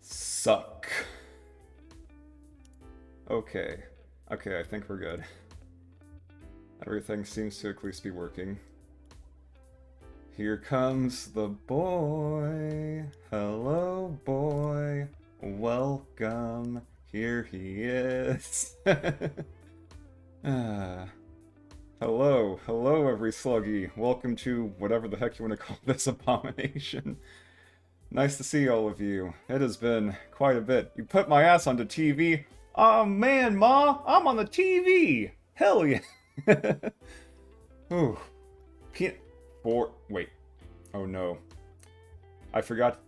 Suck. Okay. Okay, I think we're good. Everything seems to at least be working. Here comes the boy. Hello, boy. Welcome. Here he is. Hello, Everysluggy. Welcome to whatever the heck you want to call this abomination. Nice to see all of you. It has been quite a bit. You put my ass onto TV. Oh man, Ma, I'm on the TV. Hell yeah. Ooh. Wait. Oh no. I forgot.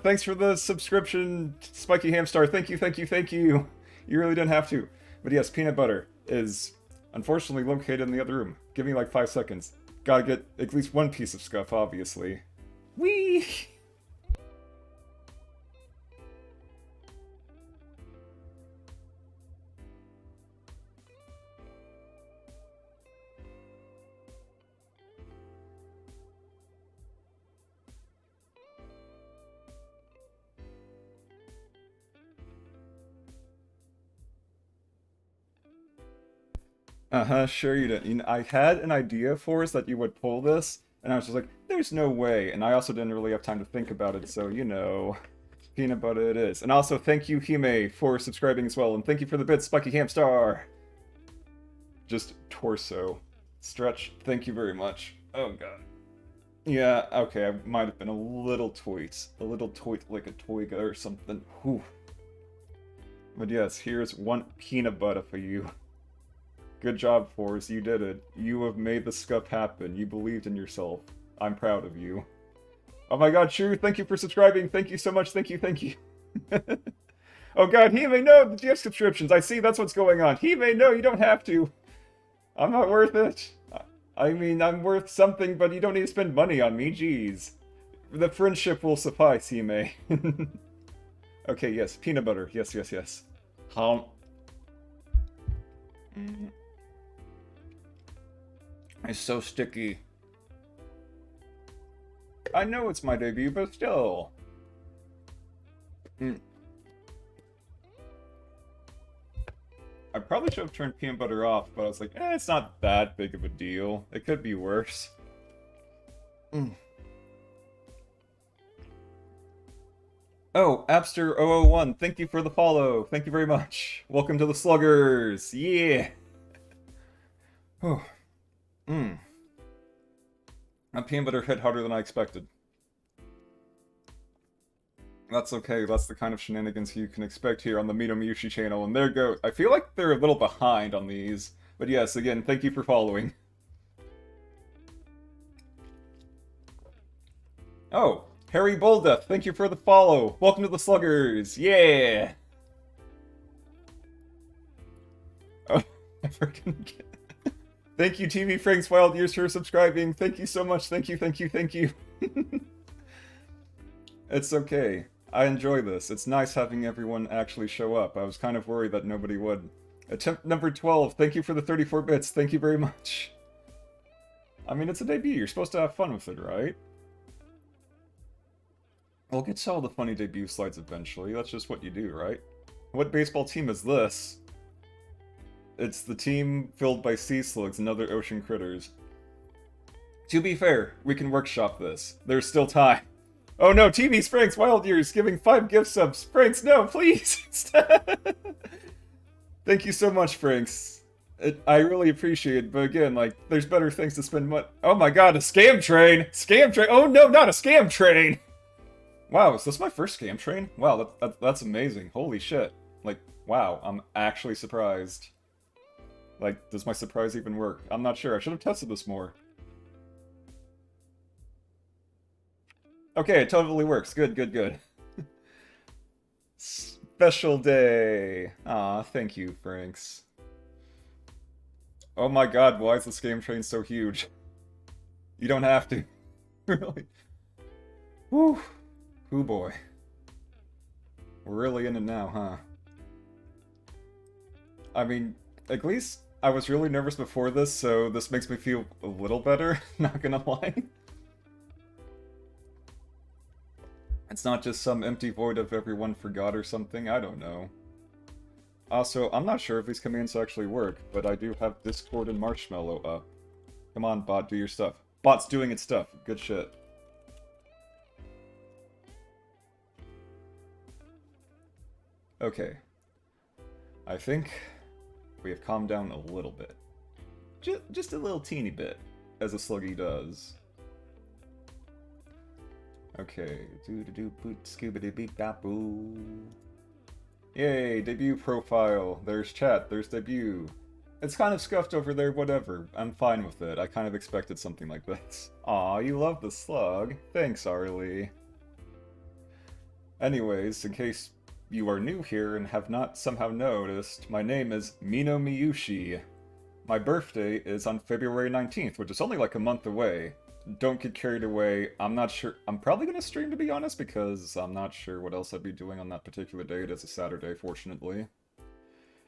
Thanks for the subscription, Spiky Hamstar. Thank you, thank you, thank you. You really didn't have to. But yes, peanut butter is unfortunately located in the other room. Give me like 5 seconds. Gotta get at least one piece of scuff, obviously. Whee! Uh-huh, sure you didn't. You know, I had an idea for us that you would pull this, and I was just like, there's no way. And I also didn't really have time to think about it, so, you know, peanut butter it is. And also, thank you, Hime, for subscribing as well, and thank you for the bits, Spiky Hamstar! Just torso. Stretch, thank you very much. Oh god. Yeah, okay, I might have been a little tweet. A little tweet like a toiga or something. Whew. But yes, here's one peanut butter for you. Good job, Forrest. You did it. You have made the scuff happen. You believed in yourself. I'm proud of you. Oh my god, Shrew, thank you for subscribing. Thank you so much. Thank you, thank you. Oh god, Hime, no! The GF subscriptions. I see that's what's going on. Hime, no, you don't have to. I'm not worth it. I mean, I'm worth something, but you don't need to spend money on me. Jeez. The friendship will suffice, Hime. Okay, yes. Peanut butter. Yes, yes, yes. It's so sticky. I know it's my debut, but still. I probably should have turned peanut butter off, but I was like, it's not that big of a deal. It could be worse. Oh, Abster001, thank you for the follow. Thank you very much. Welcome to the Sluggers. Yeah. That peanut butter hit harder than I expected. That's okay, that's the kind of shenanigans you can expect here on the Minomiyushi channel, and there goes. I feel like they're a little behind on these. But yes, again, thank you for following. Oh, Harry Bulldeath, thank you for the follow. Welcome to the Sluggers. Yeah! Oh, I freaking get... Thank you, TV Frank's Wild Years, for subscribing. Thank you so much. Thank you, thank you, thank you. It's okay. I enjoy this. It's nice having everyone actually show up. I was kind of worried that nobody would. Attempt number 12. Thank you for the 34 bits. Thank you very much. I mean, it's a debut. You're supposed to have fun with it, right? We'll get to all the funny debut slides eventually. That's just what you do, right? What baseball team is this? It's the team filled by sea slugs and other ocean critters. To be fair, we can workshop this. There's still time. Oh no, TV's Frank's Wild Years giving 5 gift subs. Franks, no, please! Thank you so much, Franks. I really appreciate it, but again, like, there's better things to spend money. Oh my god, a scam train! Scam train! Oh no, not a scam train! Wow, is this my first scam train? Wow, that's amazing. Holy shit. Like, wow, I'm actually surprised. Like, does my surprise even work? I'm not sure. I should have tested this more. Okay, it totally works. Good, good, good. Special day. Aw, thank you, Franks. Oh my god, why is this game train so huge? You don't have to. Really. Whew. Hoo boy. We're really in it now, huh? I mean, at least I was really nervous before this, so this makes me feel a little better, not gonna lie. It's not just some empty void of everyone forgot or something, I don't know. Also, I'm not sure if these commands actually work, but I do have Discord and Marshmallow up. Come on, bot, do your stuff. Bot's doing its stuff. Good shit. Okay. I think we have calmed down a little bit. Just a little teeny bit, as a sluggy does. Okay. Doo-doo-doo-boot, scooby-doo-beep-bap-boo. Yay, debut profile. There's chat, there's debut. It's kind of scuffed over there, whatever. I'm fine with it. I kind of expected something like this. Aw, you love the slug. Thanks, Arlie. Anyways, in case you are new here and have not somehow noticed, my name is Minomiyushi. My birthday is on February 19th, which is only like a month away. Don't get carried away. I'm not sure. I'm probably going to stream, to be honest, because I'm not sure what else I'd be doing on that particular day. It is a Saturday, fortunately.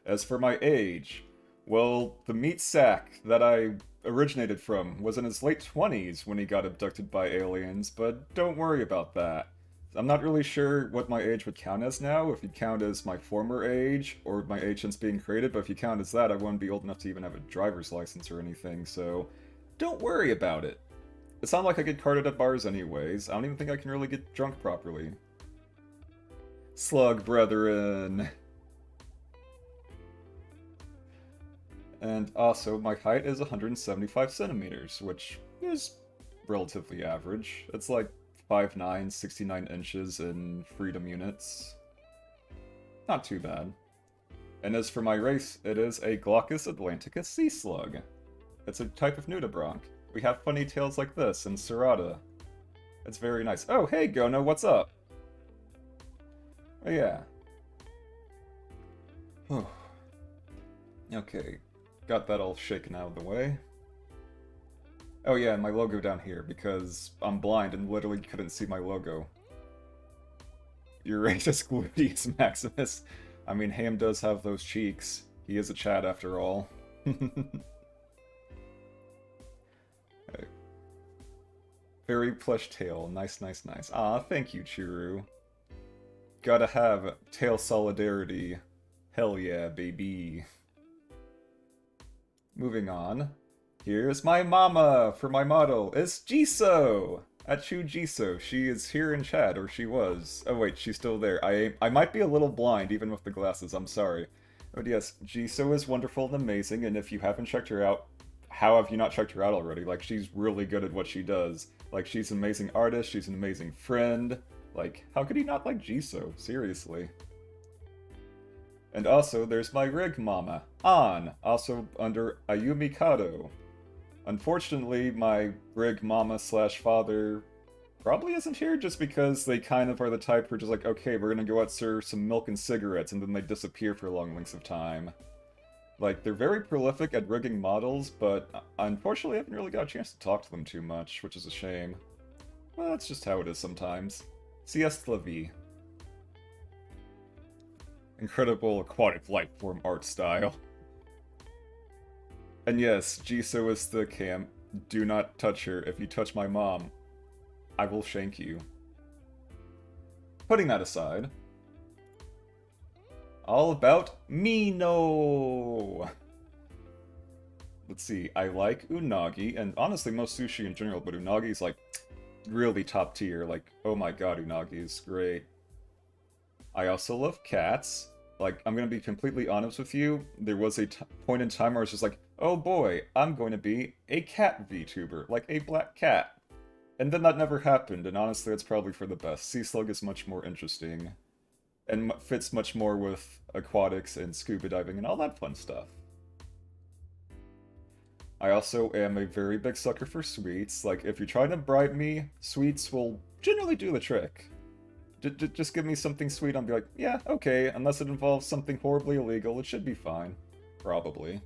As for my age, well, the meat sack that I originated from was in his late 20s when he got abducted by aliens, but don't worry about that. I'm not really sure what my age would count as now, if you count as my former age, or my age since being created, but if you count as that, I wouldn't be old enough to even have a driver's license or anything, so don't worry about it. It's not like I get carded at bars anyways. I don't even think I can really get drunk properly. Slug brethren. And also, my height is 175 centimeters, which is relatively average. It's like 5'9", 69 inches in freedom units. Not too bad. And as for my race, it is a Glaucus atlanticus sea slug. It's a type of nudibranch. We have funny tales like this in Serrata. It's very nice. Oh, hey, Gono, what's up? Oh, yeah. Okay, got that all shaken out of the way. Oh yeah, and my logo down here, because I'm blind and literally couldn't see my logo. Uratus Gluteus Maximus. I mean, Ham does have those cheeks. He is a Chad after all. Okay. Fairy plush tail. Nice, nice, nice. Aw, thank you, Chiru. Gotta have tail solidarity. Hell yeah, baby. Moving on. Here's my mama for my model. It's Jisoo! Achu Jisoo. She is here in chat, or she was. Oh wait, she's still there. I might be a little blind, even with the glasses, I'm sorry. But yes, Jisoo is wonderful and amazing, and if you haven't checked her out, how have you not checked her out already? Like, she's really good at what she does. Like, she's an amazing artist, she's an amazing friend. Like, how could he not like Jisoo? Seriously. And also, there's my rig mama, An, also under Ayumi Kato. Unfortunately, my rig mama slash father probably isn't here just because they kind of are the type who are just like, okay, we're gonna go out serve some milk and cigarettes, and then they disappear for long lengths of time. Like, they're very prolific at rigging models, but unfortunately I haven't really got a chance to talk to them too much, which is a shame. Well, that's just how it is sometimes. Siesta la vie. Incredible aquatic life form art style. And yes, Jisoo is the camp. Do not touch her. If you touch my mom, I will shank you. Putting that aside, all about Mino! Let's see, I like unagi, and honestly most sushi in general, but unagi is like really top tier. Like, oh my god, unagi is great. I also love cats. Like, I'm gonna be completely honest with you, there was a point in time where I was just like, oh boy, I'm going to be a cat VTuber, like a black cat. And then that never happened, and honestly that's probably for the best. Sea Slug is much more interesting, and fits much more with aquatics and scuba diving and all that fun stuff. I also am a very big sucker for sweets. Like, if you're trying to bribe me, sweets will generally do the trick. Just give me something sweet, I'll be like, yeah, okay, unless it involves something horribly illegal, it should be fine. Probably.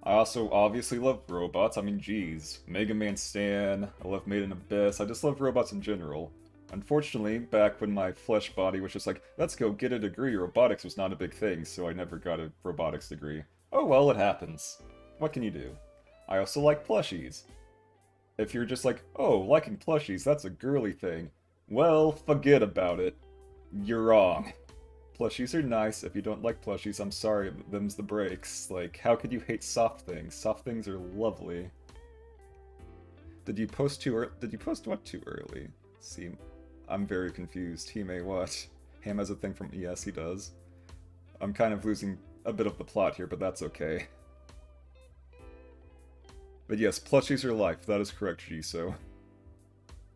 I also obviously love robots, I mean, geez. Mega Man Stan, I love Made in Abyss, I just love robots in general. Unfortunately, back when my flesh body was just like, let's go get a degree, robotics was not a big thing, so I never got a robotics degree. Oh well, it happens. What can you do? I also like plushies. If you're just like, oh, liking plushies, that's a girly thing. Well, forget about it. You're wrong. Plushies are nice. If you don't like plushies, I'm sorry, but them's the breaks. Like, how could you hate soft things? Soft things are lovely. Did you post too early? Did you post what too early? See, I'm very confused. He may what? Ham has a thing from ES, he does. I'm kind of losing a bit of the plot here, but that's okay. But yes, plushies are life. That is correct, Jisoo.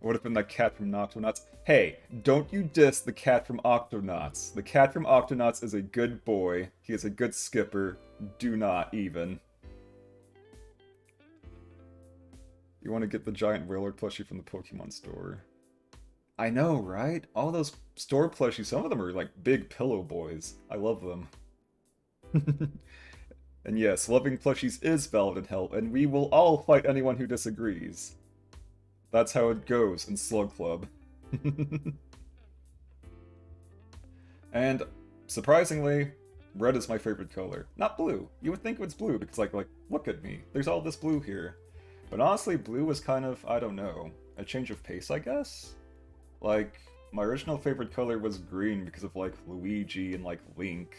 What if been that cat from Octonauts? Hey, don't you diss the cat from Octonauts. The cat from Octonauts is a good boy. He is a good skipper. Do not even. You want to get the giant Wailord plushie from the Pokemon store. I know, right? All those store plushies, some of them are like big pillow boys. I love them. And yes, loving plushies is valid in hell, and we will all fight anyone who disagrees. That's how it goes in Slug Club. And, surprisingly, red is my favorite color. Not blue. You would think it's blue, because like, look at me. There's all this blue here. But honestly, blue was kind of, I don't know, a change of pace, I guess? Like, my original favorite color was green because of, like, Luigi and, like, Link.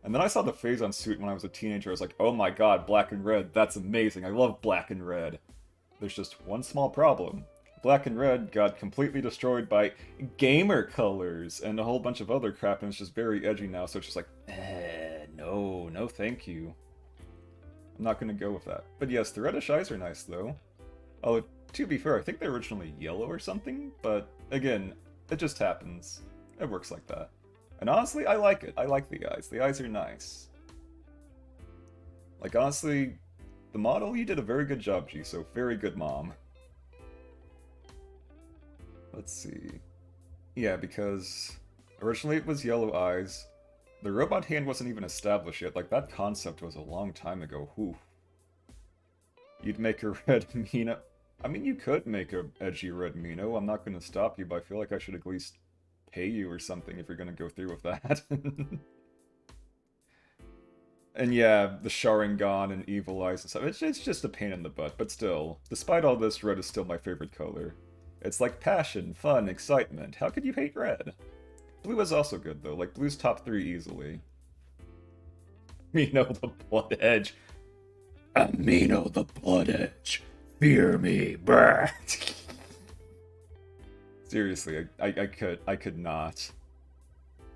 And then I saw the Phazon suit when I was a teenager. I was like, oh my god, black and red, that's amazing. I love black and red. There's just one small problem. Black and red got completely destroyed by gamer colors and a whole bunch of other crap, and it's just very edgy now, so it's just like, no thank you. I'm not gonna go with that. But yes, the reddish eyes are nice, though. Although, to be fair, I think they're originally yellow or something, but again, it just happens. It works like that. And honestly, I like it. I like the eyes. The eyes are nice. Like, honestly, the model, you did a very good job, Jisoo. Very good, Mom. Let's see. Yeah, because originally it was yellow eyes. The robot hand wasn't even established yet. Like, that concept was a long time ago. Whew. You'd make a red Mino. I mean, you could make a edgy red Mino. I'm not going to stop you, but I feel like I should at least pay you or something if you're going to go through with that. And yeah, the Sharingan and Evil Eyes and stuff, it's just a pain in the butt, but still, despite all this, red is still my favorite color. It's like passion, fun, excitement. How could you hate red? Blue is also good, though. Like, blue's top 3 easily. Amino the Blood Edge. Amino the Blood Edge. Fear me, brah. Seriously, I could not.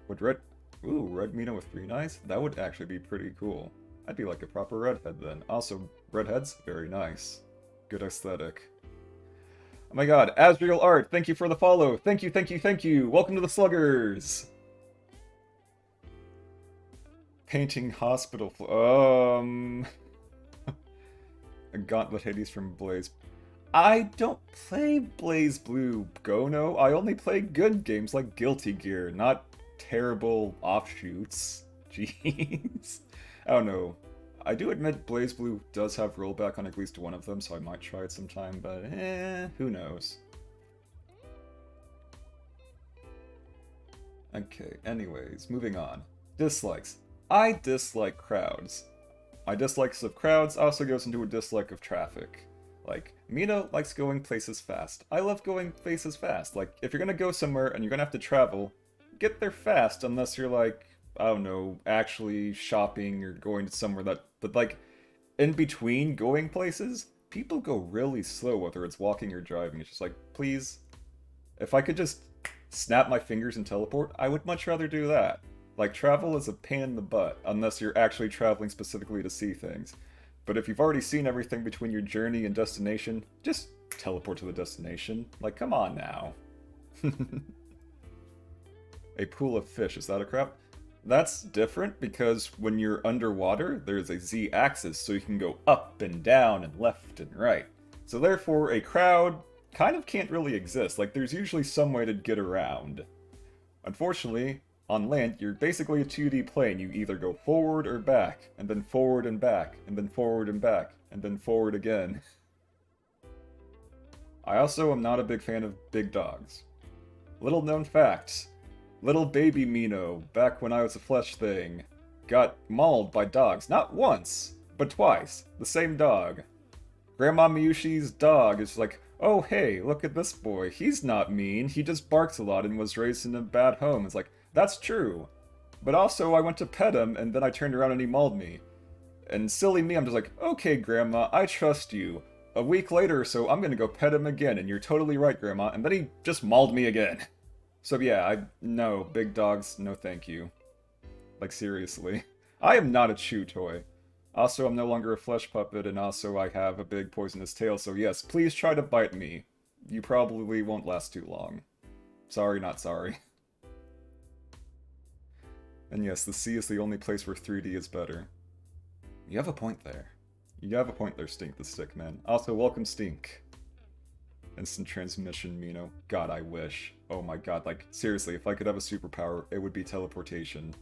Would red... Ooh, red Mino with 3 eyes? That would actually be pretty cool. I'd be like a proper redhead then. Also, redheads, very nice. Good aesthetic. Oh my god, Asriel Art, thank you for the follow. Thank you, thank you, thank you. Welcome to the Sluggers. Painting hospital A Gauntlet Hades from Blaze. I don't play Blaze Blue, Gono. I only play good games like Guilty Gear, not terrible offshoots. Jeez. I don't know. I do admit Blaze Blue does have rollback on at least one of them, so I might try it sometime, but who knows. Okay, anyways, moving on. Dislikes. I dislike crowds. My dislikes of crowds also goes into a dislike of traffic. Like, Mino likes going places fast. I love going places fast. Like, if you're gonna go somewhere and you're gonna have to travel, get there fast unless you're like, I don't know, actually shopping or going to somewhere that... But like, in between going places, people go really slow, whether it's walking or driving. It's just like, please, if I could just snap my fingers and teleport, I would much rather do that. Like, travel is a pain in the butt, unless you're actually traveling specifically to see things. But if you've already seen everything between your journey and destination, just teleport to the destination. Like, come on now. A pool of fish, is that a crab? That's different because when you're underwater, there's a Z-axis, so you can go up and down and left and right. So therefore, a crowd kind of can't really exist. Like, there's usually some way to get around. Unfortunately, on land, you're basically a 2D plane. You either go forward or back, and then forward and back, and then forward and back, and then forward again. I also am not a big fan of big dogs. Little known fact. Little baby Mino, back when I was a flesh thing, got mauled by dogs. Not once, but twice. The same dog. Grandma Miyushi's dog is like, oh hey, look at this boy, he's not mean, he just barks a lot and was raised in a bad home. It's like, that's true. But also, I went to pet him, and then I turned around and he mauled me. And silly me, I'm just like, okay, Grandma, I trust you. A week later or so, I'm gonna go pet him again, and you're totally right, Grandma, and then he just mauled me again. So yeah, no, big dogs, no thank you. Like, seriously. I am not a chew toy. Also, I'm no longer a flesh puppet, and also I have a big poisonous tail, so yes, please try to bite me. You probably won't last too long. Sorry, not sorry. And yes, the sea is the only place where 3D is better. You have a point there. You have a point there, Stink the Stickman. Also, welcome, Stink. Instant transmission, Mino. God, I wish. Oh my god, like, seriously, if I could have a superpower, it would be teleportation.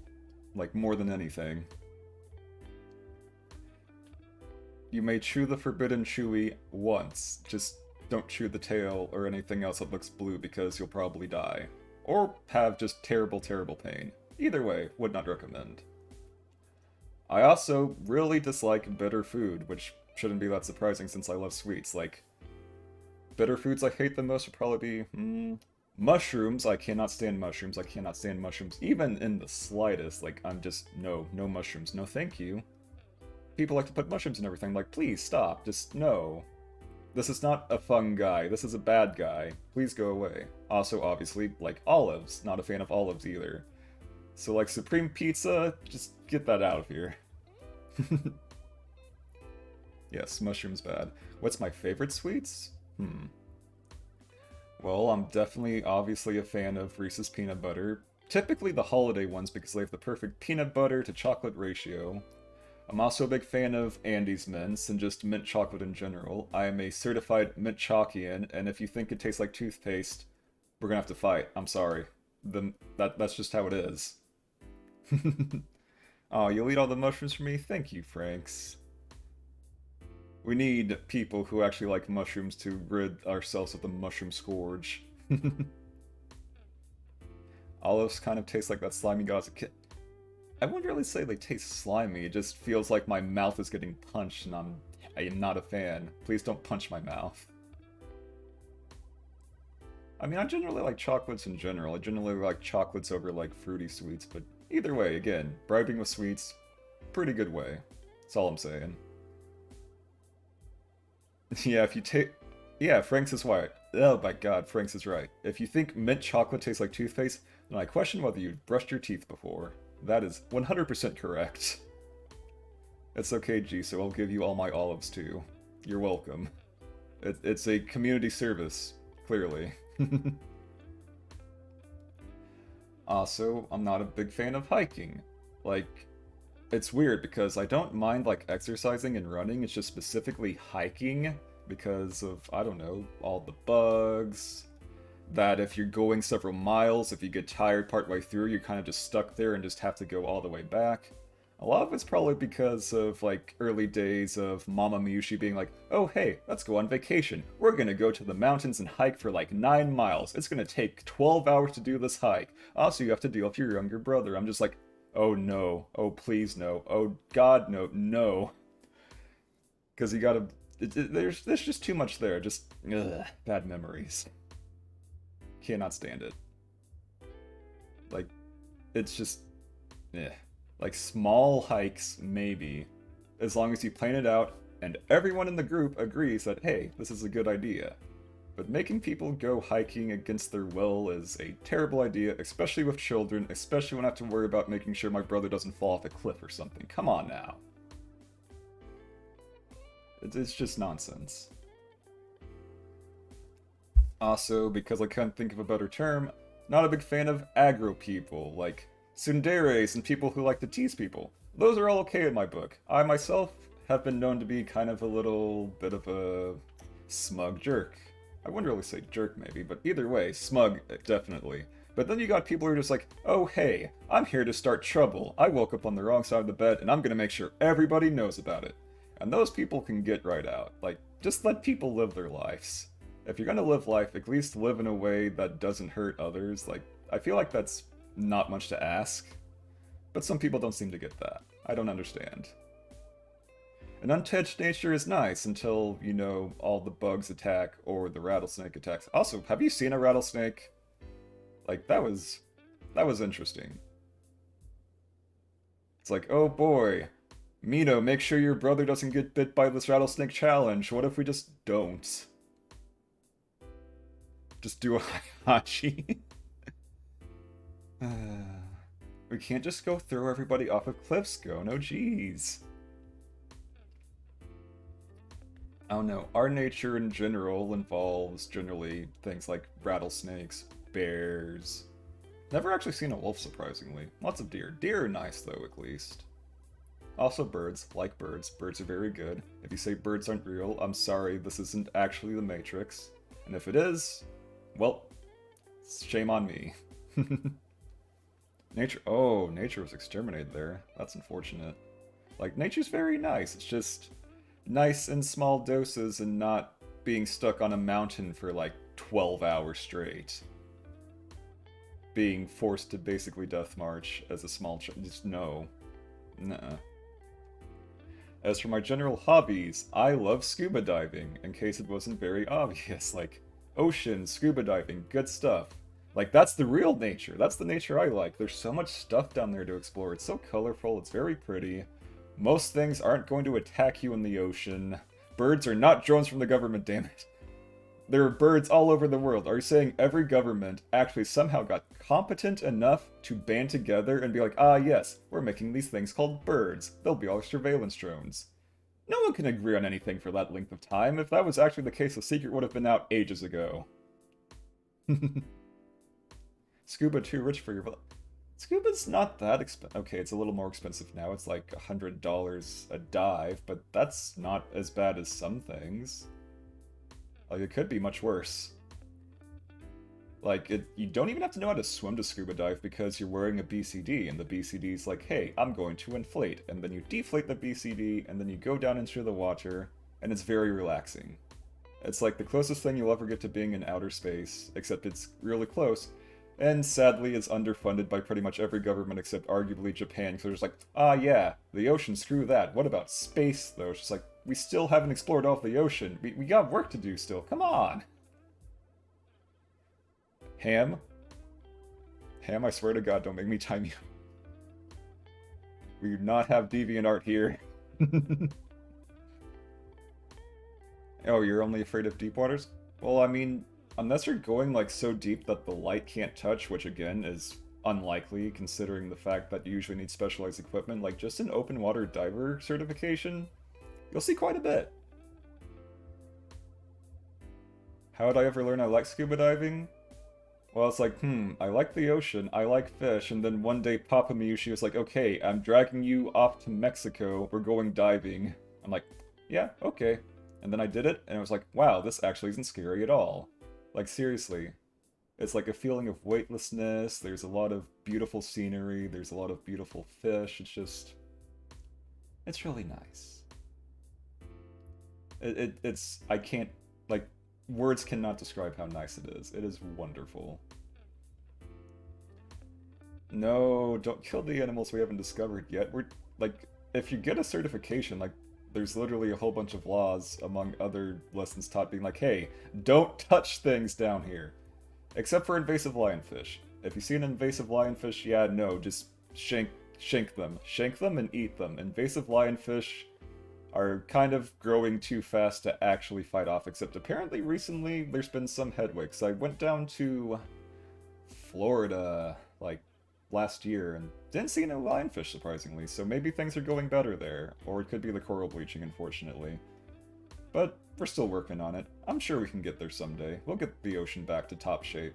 Like, more than anything. You may chew the forbidden chewy once. Just don't chew the tail or anything else that looks blue because you'll probably die. Or have just terrible, terrible pain. Either way, would not recommend. I also really dislike bitter food, which shouldn't be that surprising since I love sweets. Like, bitter foods I hate the most would probably be, mushrooms. I cannot stand mushrooms. I cannot stand mushrooms even in the slightest. Like, I'm just, no mushrooms. No thank you. People like to put mushrooms in everything. Like, please stop. Just no. This is not a fun guy. This is a bad guy. Please go away. Also, obviously, like olives. Not a fan of olives either. So, like, Supreme Pizza, just get that out of here. Yes, mushrooms bad. What's my favorite sweets? Well, I'm definitely, obviously, a fan of Reese's Peanut Butter. Typically the holiday ones because they have the perfect peanut butter to chocolate ratio. I'm also a big fan of Andes mints and just mint chocolate in general. I am a certified mint chalkian, and if you think it tastes like toothpaste, we're gonna have to fight. I'm sorry. That's just how it is. Oh, you'll eat all the mushrooms for me? Thank you, Franks. We need people who actually like mushrooms to rid ourselves of the mushroom scourge. Olives kind of taste like that slimy guy as a kid. I wouldn't really say they taste slimy, it just feels like my mouth is getting punched and I am not a fan. Please don't punch my mouth. I mean, I generally like chocolates in general. I generally like chocolates over like fruity sweets, but either way, again, bribing with sweets, pretty good way. That's all I'm saying. Yeah, if you take... Yeah, Franks is right. Oh my god, Franks is right. If you think mint chocolate tastes like toothpaste, then I question whether you've brushed your teeth before. That is 100% correct. It's okay, G, so I'll give you all my olives too. You're welcome. It's a community service, clearly. Also, I'm not a big fan of hiking. Like, it's weird because I don't mind like exercising and running, it's just specifically hiking because of, I don't know, all the bugs. That if you're going several miles, if you get tired partway through, you're kind of just stuck there and just have to go all the way back. A lot of it's probably because of, like, early days of Mama Miyushi being like, oh hey, let's go on vacation. We're gonna go to the mountains and hike for like 9 miles. It's gonna take 12 hours to do this hike. Also, you have to deal with your younger brother. I'm just like, oh no. Oh please no. Oh god no. No. Because you gotta... there's just too much there. Just, ugh, bad memories. Cannot stand it. Like, it's just, eh. Like, small hikes, maybe. As long as you plan it out, and everyone in the group agrees that, hey, this is a good idea. But making people go hiking against their will is a terrible idea, especially with children, especially when I have to worry about making sure my brother doesn't fall off a cliff or something. Come on now. It's just nonsense. Also, because I can't think of a better term, not a big fan of aggro people, like tsunderes and people who like to tease people. Those are all okay in my book. I myself have been known to be kind of a little bit of a smug jerk. I wouldn't really say jerk maybe, but either way, smug, definitely. But then you got people who are just like, oh hey, I'm here to start trouble. I woke up on the wrong side of the bed and I'm gonna make sure everybody knows about it. And those people can get right out. Like, just let people live their lives. If you're gonna live life, at least live in a way that doesn't hurt others. Like, I feel like that's not much to ask. But some people don't seem to get that. I don't understand. An untouched nature is nice until, you know, all the bugs attack or the rattlesnake attacks. Also, have you seen a rattlesnake? Like, that was interesting. It's like, oh boy, Mino, make sure your brother doesn't get bit by this rattlesnake challenge. What if we just don't? Just do a Hachi. We can't just go throw everybody off of cliffs, go. No, jeez. I don't know. Our nature in general involves generally things like rattlesnakes, bears. Never actually seen a wolf, surprisingly. Lots of deer. Deer are nice, though, at least. Also birds. Like birds. Birds are very good. If you say birds aren't real, I'm sorry, this isn't actually the Matrix. And if it is, well, shame on me. Nature. Oh, nature was exterminated there. That's unfortunate. Like, nature's very nice. It's just nice in small doses and not being stuck on a mountain for like 12 hours straight. Being forced to basically death march as a small child. Just no. Nuh-uh. As for my general hobbies, I love scuba diving, in case it wasn't very obvious. Like, ocean, scuba diving, good stuff. Like, that's the real nature. That's the nature I like. There's so much stuff down there to explore. It's so colorful, it's very pretty. Most things aren't going to attack you in the ocean. Birds are not drones from the government, damn it. There are birds all over the world. Are you saying every government actually somehow got competent enough to band together and be like, ah yes, we're making these things called birds. They'll be our surveillance drones. No one can agree on anything for that length of time. If that was actually the case, the secret would have been out ages ago. Scuba too rich for your... Scuba's not that expensive. Okay, it's a little more expensive now. It's like $100 a dive, but that's not as bad as some things. Like, it could be much worse. Like, you don't even have to know how to swim to scuba dive because you're wearing a BCD, and the BCD's like, hey, I'm going to inflate. And then you deflate the BCD, and then you go down into the water, and it's very relaxing. It's like the closest thing you'll ever get to being in outer space, except it's really close. And sadly, it's underfunded by pretty much every government except arguably Japan, because they're just like, ah yeah, the ocean, screw that. What about space, though? It's just like, we still haven't explored all of the ocean. We got work to do still. Come on! Ham? Ham, I swear to God, don't make me time you. We do not have DeviantArt here. Oh, you're only afraid of deep waters? Well, I mean, unless you're going like so deep that the light can't touch, which again is unlikely considering the fact that you usually need specialized equipment, like just an open water diver certification, you'll see quite a bit. How would I ever learn I like scuba diving? Well, it's like, I like the ocean, I like fish, and then one day Papa Miyushi was like, okay, I'm dragging you off to Mexico, we're going diving. I'm like, yeah, okay. And then I did it, and I was like, wow, this actually isn't scary at all. Like, seriously. It's like a feeling of weightlessness, there's a lot of beautiful scenery, there's a lot of beautiful fish, it's just... it's really nice. It's... I can't... like, words cannot describe how nice it is. It is wonderful. No, don't kill the animals we haven't discovered yet. We're... like, if you get a certification, like, there's literally a whole bunch of laws, among other lessons taught, being like, hey, don't touch things down here. Except for invasive lionfish. If you see an invasive lionfish, yeah, no, just shank them. Shank them and eat them. Invasive lionfish are kind of growing too fast to actually fight off, except apparently recently there's been some headway. So I went down to Florida, like, last year, and didn't see no lionfish, surprisingly, so maybe things are going better there. Or it could be the coral bleaching, unfortunately. But we're still working on it. I'm sure we can get there someday. We'll get the ocean back to top shape.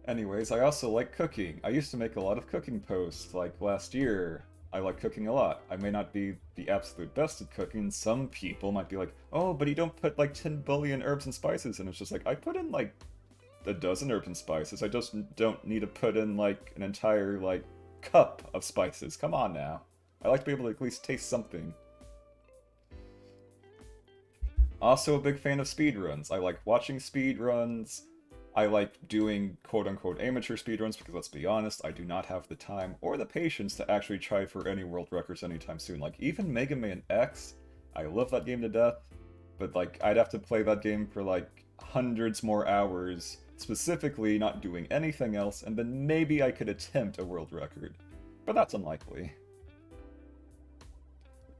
Anyways, I also like cooking. I used to make a lot of cooking posts, like last year. I like cooking a lot. I may not be the absolute best at cooking. Some people might be like, oh, but you don't put like 10 billion herbs and spices, and it's just like, I put in like a dozen herbs and spices. I just don't need to put in like an entire like cup of spices. Come on now. I like to be able to at least taste something. Also a big fan of speedruns. I like watching speedruns. I like doing quote-unquote amateur speedruns because let's be honest, I do not have the time or the patience to actually try for any world records anytime soon. Like, even Mega Man X, I love that game to death, but like, I'd have to play that game for like hundreds more hours, specifically not doing anything else, and then maybe I could attempt a world record. But that's unlikely.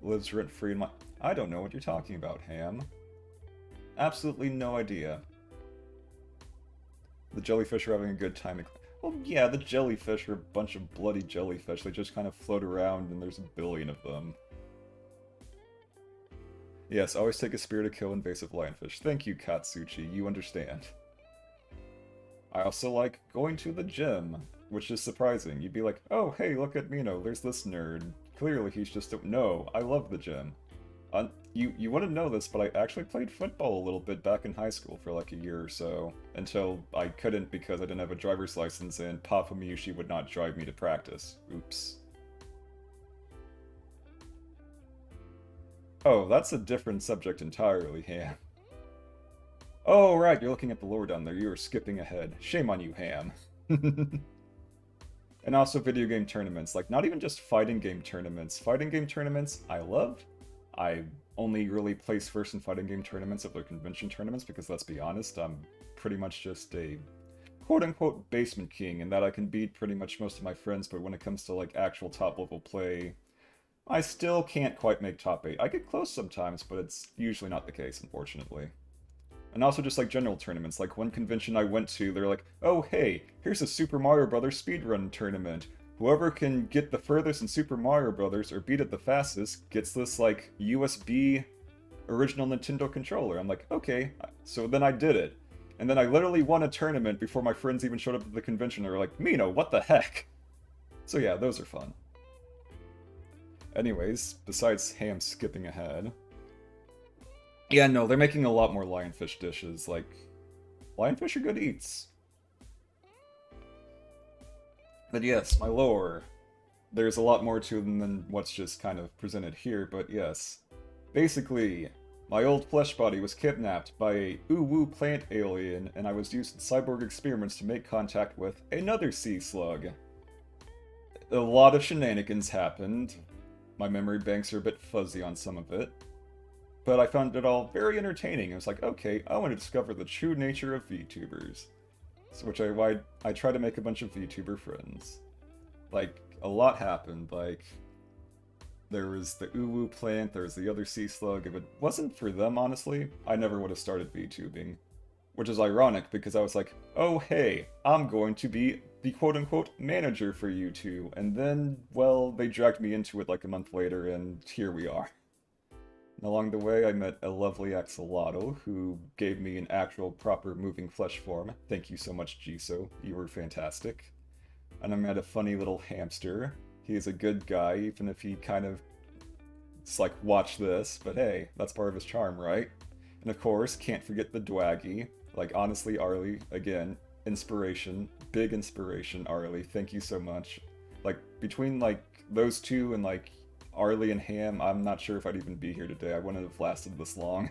Lives rent-free in my... I don't know what you're talking about, Ham. Absolutely no idea. The jellyfish are having a good time. Well, yeah, the jellyfish are a bunch of bloody jellyfish. They just kind of float around, and there's a billion of them. Yes, always take a spear to kill invasive lionfish. Thank you, Katsuchi. You understand. I also like going to the gym, which is surprising. You'd be like, oh, hey, look at Mino. There's this nerd. Clearly, he's just a... No, I love the gym. You wouldn't know this, but I actually played football a little bit back in high school for like a year or so, until I couldn't because I didn't have a driver's license and Papa Miyushi would not drive me to practice. Oops. Oh, that's a different subject entirely, Ham. Oh, right, you're looking at the lore down there. You were skipping ahead. Shame on you, Ham. And also video game tournaments. Like, not even just fighting game tournaments. Fighting game tournaments, I love. I only really place first in fighting game tournaments if they're convention tournaments, because let's be honest, I'm pretty much just a quote-unquote basement king, in that I can beat pretty much most of my friends, but when it comes to, like, actual top-level play, I still can't quite make top 8. I get close sometimes, but it's usually not the case, unfortunately. And also just like general tournaments, like one convention I went to, they're like, oh hey, here's a Super Mario Bros. Speedrun tournament. Whoever can get the furthest in Super Mario Bros. Or beat it the fastest gets this like USB original Nintendo controller. I'm like, okay, so then I did it. And then I literally won a tournament before my friends even showed up at the convention. They were like, Mino, what the heck? So yeah, those are fun. Anyways, besides Ham skipping ahead... Yeah, no, they're making a lot more lionfish dishes. Like, lionfish are good eats. But yes, my lore. There's a lot more to them than what's just kind of presented here, but yes. Basically, my old flesh body was kidnapped by a uwu plant alien, and I was used in cyborg experiments to make contact with another sea slug. A lot of shenanigans happened. My memory banks are a bit fuzzy on some of it. But I found it all very entertaining. It was like, okay, I want to discover the true nature of VTubers. So which I try to make a bunch of VTuber friends. Like, a lot happened. Like, there was the uwu plant, there was the other sea slug. If it wasn't for them, honestly, I never would have started VTubing. Which is ironic, because I was like, oh hey, I'm going to be the quote-unquote manager for you two. And then, well, they dragged me into it like a month later, and here we are. And along the way, I met a lovely axolotl who gave me an actual proper moving flesh form. Thank you so much, Jisoo. You were fantastic. And I met a funny little hamster. He's a good guy, even if he kind of... It's like, watch this, but hey, that's part of his charm, right? And of course, can't forget the Dwaggy. Like, honestly, Arlie, again, inspiration. Big inspiration, Arlie. Thank you so much. Like, between, like, those two and, like, Arlie and Ham, I'm not sure if I'd even be here today. I wouldn't have lasted this long.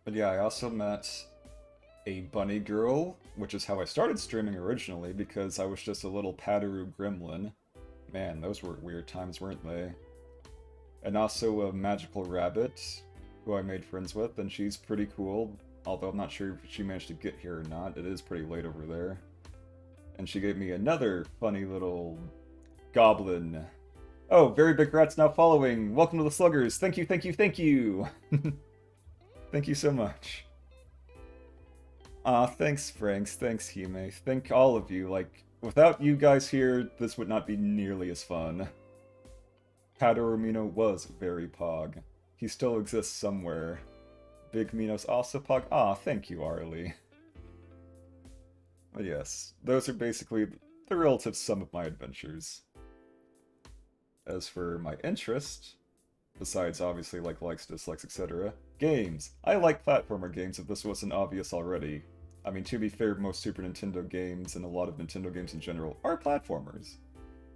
But yeah, I also met a bunny girl, which is how I started streaming originally, because I was just a little Padaru gremlin. Man, those were weird times, weren't they? And also a magical rabbit, who I made friends with, and she's pretty cool. Although I'm not sure if she managed to get here or not. It is pretty late over there. And she gave me another funny little goblin. Oh, Very Big Rat's now following. Welcome to the Sluggers. Thank you, thank you, thank you. Thank you so much. Thanks, Franks. Thanks, Hime. Thank all of you. Like, without you guys here, this would not be nearly as fun. Padoromino was very pog. He still exists somewhere. Big Minos also pog. Thank you, Arlie. But yes, those are basically the relative sum of my adventures. As for my interest, besides obviously like likes, dislikes, etc., games. I like platformer games if this wasn't obvious already. I mean, to be fair, most Super Nintendo games and a lot of Nintendo games in general are platformers.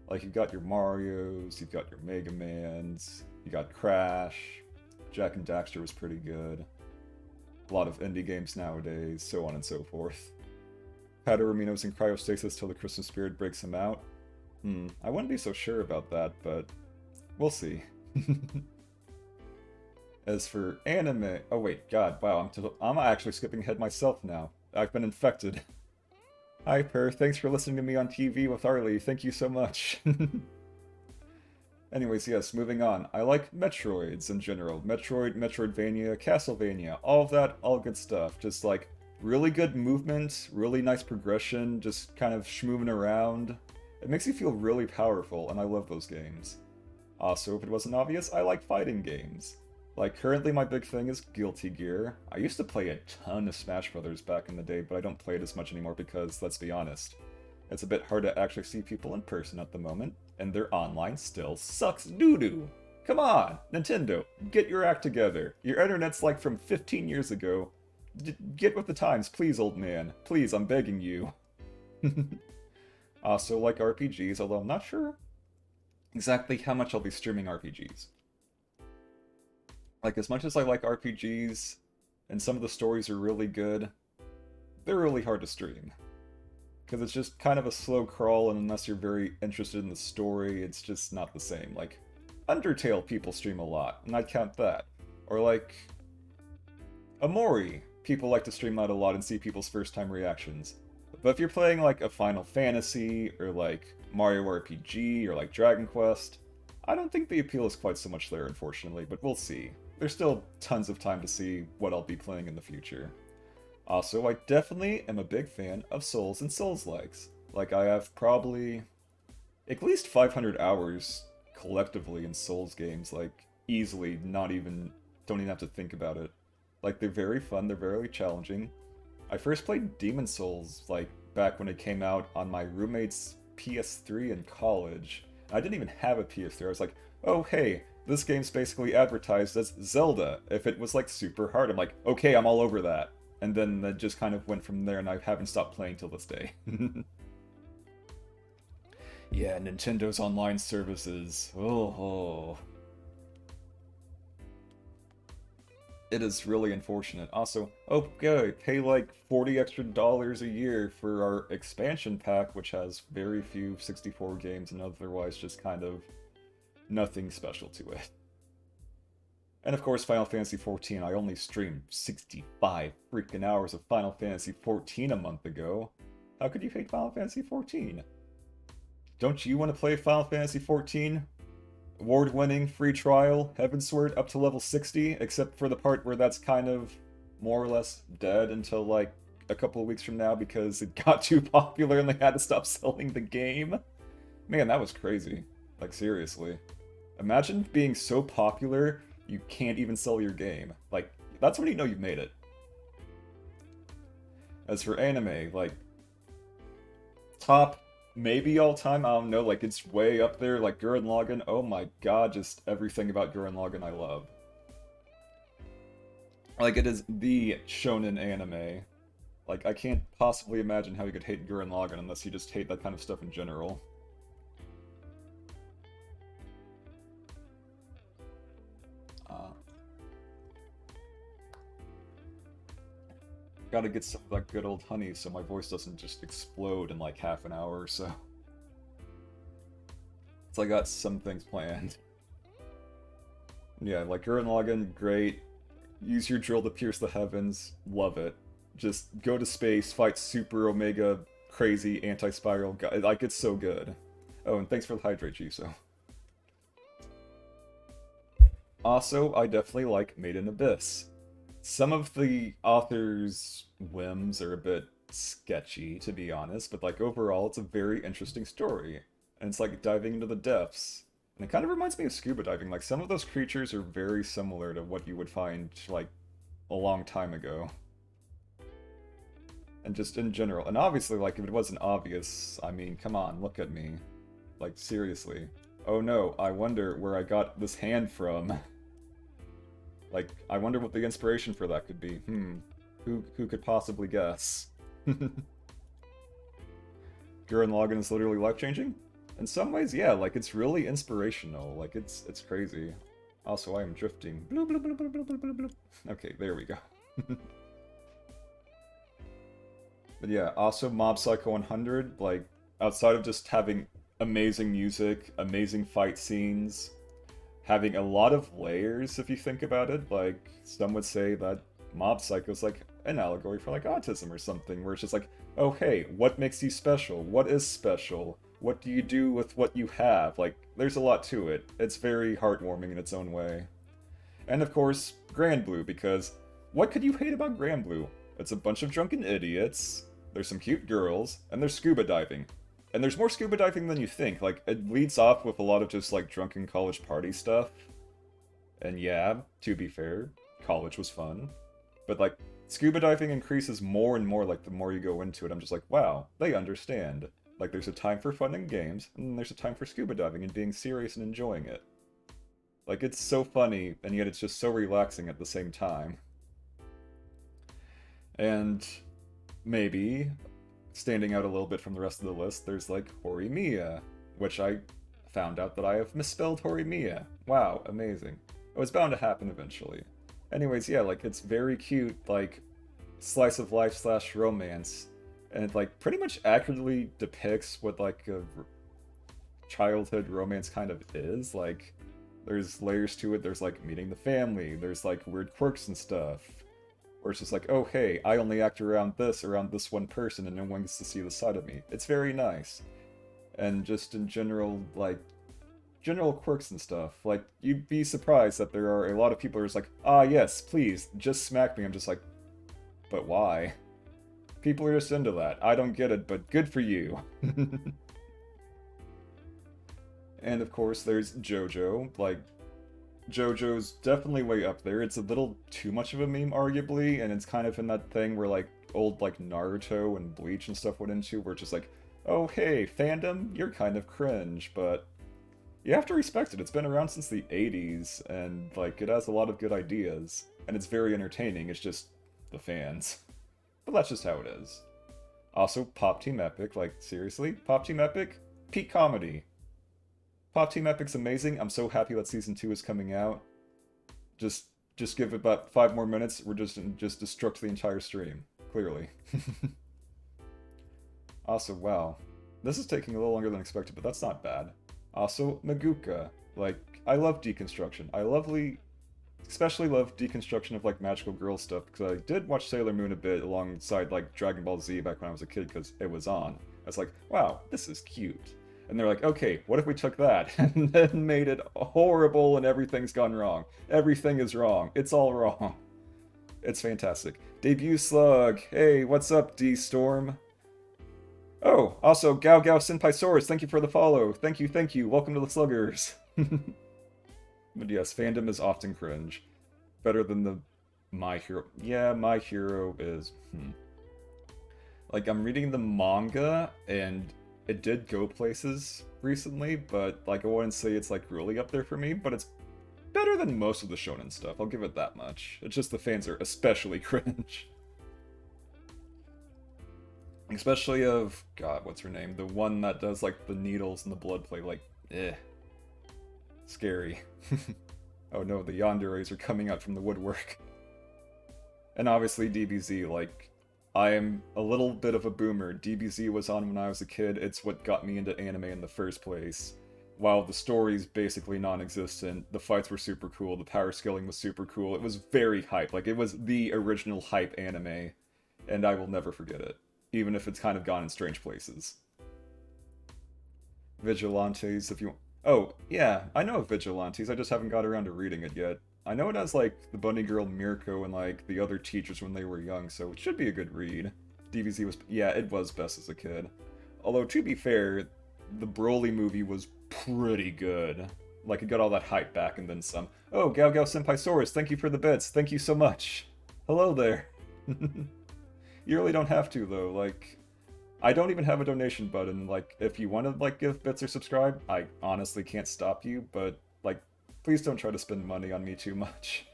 Like, you've got your Marios, you've got your Mega Mans, you got Crash, Jack and Daxter was pretty good. A lot of indie games nowadays, so on and so forth. Paderomino's in cryostasis till the Christmas spirit breaks him out. I wouldn't be so sure about that, but we'll see. As for anime... Oh wait, god, wow, I'm actually skipping ahead myself now. I've been infected. Hi, Per, thanks for listening to me on TV with Arlie, thank you so much. Anyways, yes, moving on. I like Metroids in general. Metroid, Metroidvania, Castlevania, all of that, all good stuff. Just like, really good movement, really nice progression, just kind of schmooving around. It makes you feel really powerful, and I love those games. Also, if it wasn't obvious, I like fighting games. Like, currently my big thing is Guilty Gear. I used to play a ton of Smash Brothers back in the day, but I don't play it as much anymore because, let's be honest, it's a bit hard to actually see people in person at the moment, and their online still sucks doo-doo. Come on, Nintendo, get your act together. Your internet's like from 15 years ago. Get with the times, please, old man. Please, I'm begging you. Also like RPGs, although I'm not sure exactly how much I'll be streaming RPGs. Like, as much as I like RPGs, and some of the stories are really good, they're really hard to stream. Because it's just kind of a slow crawl, and unless you're very interested in the story, it's just not the same. Like, Undertale people stream a lot, and I'd count that. Or like, Amori, people like to stream that a lot and see people's first time reactions. But if you're playing like a Final Fantasy, or like Mario RPG, or like Dragon Quest, I don't think the appeal is quite so much there, unfortunately, but we'll see. There's still tons of time to see what I'll be playing in the future. Also, I definitely am a big fan of Souls and Souls-likes. Like, I have probably at least 500 hours collectively in Souls games, like, easily, don't even have to think about it. Like, they're very fun, they're very challenging. I first played Demon Souls, like, back when it came out on my roommate's PS3 in college. I didn't even have a PS3, I was like, oh hey, this game's basically advertised as Zelda. If it was like super hard, I'm like, okay, I'm all over that. And then that just kind of went from there, and I haven't stopped playing till this day. Yeah, Nintendo's online services. Oh. It is really unfortunate. Also, okay, pay like $40 extra a year for our expansion pack, which has very few 64 games and otherwise just kind of nothing special to it. And of course, Final Fantasy XIV. I only streamed 65 freaking hours of Final Fantasy XIV a month ago. How could you hate Final Fantasy XIV? Don't you want to play Final Fantasy XIV? Award-winning, free trial, Heavensward up to level 60, except for the part where that's kind of more or less dead until like a couple of weeks from now because it got too popular and they had to stop selling the game. Man, that was crazy. Like, seriously. Imagine being so popular you can't even sell your game. Like, that's when you know you've made it. As for anime, like, top, maybe all time, I don't know, like, it's way up there, like Gurren Lagann, oh my god, just everything about Gurren Lagann I love. Like, it is the shonen anime. Like, I can't possibly imagine how you could hate Gurren Lagann unless you just hate that kind of stuff in general. Gotta get some of that good old honey so my voice doesn't just explode in like half an hour or so. So I got some things planned. Yeah, like Gurren Lagann, great. Use your drill to pierce the heavens, love it. Just go to space, fight super omega crazy anti-spiral guy. Like, it's so good. Oh, and thanks for the hydrate, Chiso. Also, I definitely like Made in Abyss. Some of the author's whims are a bit sketchy, to be honest, but like overall it's a very interesting story. And it's like diving into the depths. And it kind of reminds me of scuba diving. Like, some of those creatures are very similar to what you would find, like, a long time ago. And just in general. And obviously, like, if it wasn't obvious, I mean, come on, look at me. Like, seriously. Oh no, I wonder where I got this hand from. Like, I wonder what the inspiration for that could be. Who could possibly guess? Gurren Lagann is literally life-changing? in some ways, yeah, like, it's really inspirational. Like, it's crazy. Also, I am drifting. Bloop, bloop, bloop, bloop, bloop, bloop, bloop. Okay, there we go. But yeah, also Mob Psycho 100, like, outside of just having amazing music, amazing fight scenes, having a lot of layers if you think about it, like, some would say that Mob Psycho is like an allegory for like autism or something, where it's just like, oh hey, what makes you special? What is special? What do you do with what you have? Like, there's a lot to it. It's very heartwarming in its own way. And of course, Grand Blue, because what could you hate about Grand Blue? It's a bunch of drunken idiots, there's some cute girls, and there's scuba diving. And there's more scuba diving than you think. Like, it leads off with a lot of just, like, drunken college party stuff. And yeah, to be fair, college was fun. But, like, scuba diving increases more and more, like, the more you go into it. I'm just like, wow, they understand. Like, there's a time for fun and games, and then there's a time for scuba diving and being serious and enjoying it. Like, it's so funny, and yet it's just so relaxing at the same time. And maybe, standing out a little bit from the rest of the list, there's like Horimiya, which I found out that I have misspelled Horimiya. Wow, amazing. It was bound to happen eventually. Anyways, yeah, like, it's very cute, like, slice of life slash romance, and it, like, pretty much accurately depicts what, like, a childhood romance kind of is. Like, there's layers to it, there's, like, meeting the family, there's, like, weird quirks and stuff. Or it's just like, oh hey, I only act around this one person and no one gets to see the side of me. It's very nice. And just in general, like, general quirks and stuff. Like, you'd be surprised that there are a lot of people who are just like, ah yes, please, just smack me. I'm just like, but why? People are just into that. I don't get it, but good for you. And of course, there's JoJo. Like, JoJo's definitely way up there. It's a little too much of a meme, arguably, and it's kind of in that thing where, like, old, like, Naruto and Bleach and stuff went into, where it's just like, oh, hey, fandom, you're kind of cringe, but you have to respect it. It's been around since the 80s, and, like, it has a lot of good ideas, and it's very entertaining. It's just the fans. But that's just how it is. Also, Pop Team Epic, like, seriously? Pop Team Epic? Peak comedy. Pop Team Epic's amazing. I'm so happy that Season 2 is coming out. Just give it about 5 more minutes, we're just destruct the entire stream. Clearly. Also, wow. This is taking a little longer than expected, but that's not bad. Also, Maguka. Like, I love deconstruction. Especially love deconstruction of, like, magical girl stuff, because I did watch Sailor Moon a bit alongside, like, Dragon Ball Z back when I was a kid, because it was on. I was like, wow, this is cute. And they're like, okay, what if we took that and then made it horrible and everything's gone wrong? Everything is wrong. It's all wrong. It's fantastic. Debut Slug. Hey, what's up, D-Storm? Oh, also, Gao Gao Senpai thank you for the follow. Thank you, thank you. Welcome to the Sluggers. But yes, fandom is often cringe. Better than the My Hero. Yeah, My Hero is... Like, I'm reading the manga, and it did go places recently, but, like, I wouldn't say it's, like, really up there for me, but it's better than most of the shonen stuff, I'll give it that much. It's just the fans are especially cringe. Especially of, God, what's her name? The one that does, like, the needles and the blood play, like, scary. Oh no, the yanderes are coming out from the woodwork. And obviously DBZ, like, I am a little bit of a boomer. DBZ was on when I was a kid. It's what got me into anime in the first place. While the story's basically non-existent, the fights were super cool, the power scaling was super cool, it was very hype. Like, it was the original hype anime, and I will never forget it. Even if it's kind of gone in strange places. Vigilantes, if you... Oh, yeah, I know of Vigilantes, I just haven't got around to reading it yet. I know it has, like, the bunny girl Mirko and, like, the other teachers when they were young, so it should be a good read. DBZ was... Yeah, it was best as a kid. Although, to be fair, the Broly movie was pretty good. Like, it got all that hype back and then some. Oh, Gao Gao Senpai thank you for the bits. Thank you so much. Hello there. You really don't have to, though. Like, I don't even have a donation button. Like, if you want to, like, give bits or subscribe, I honestly can't stop you, but, like, please don't try to spend money on me too much.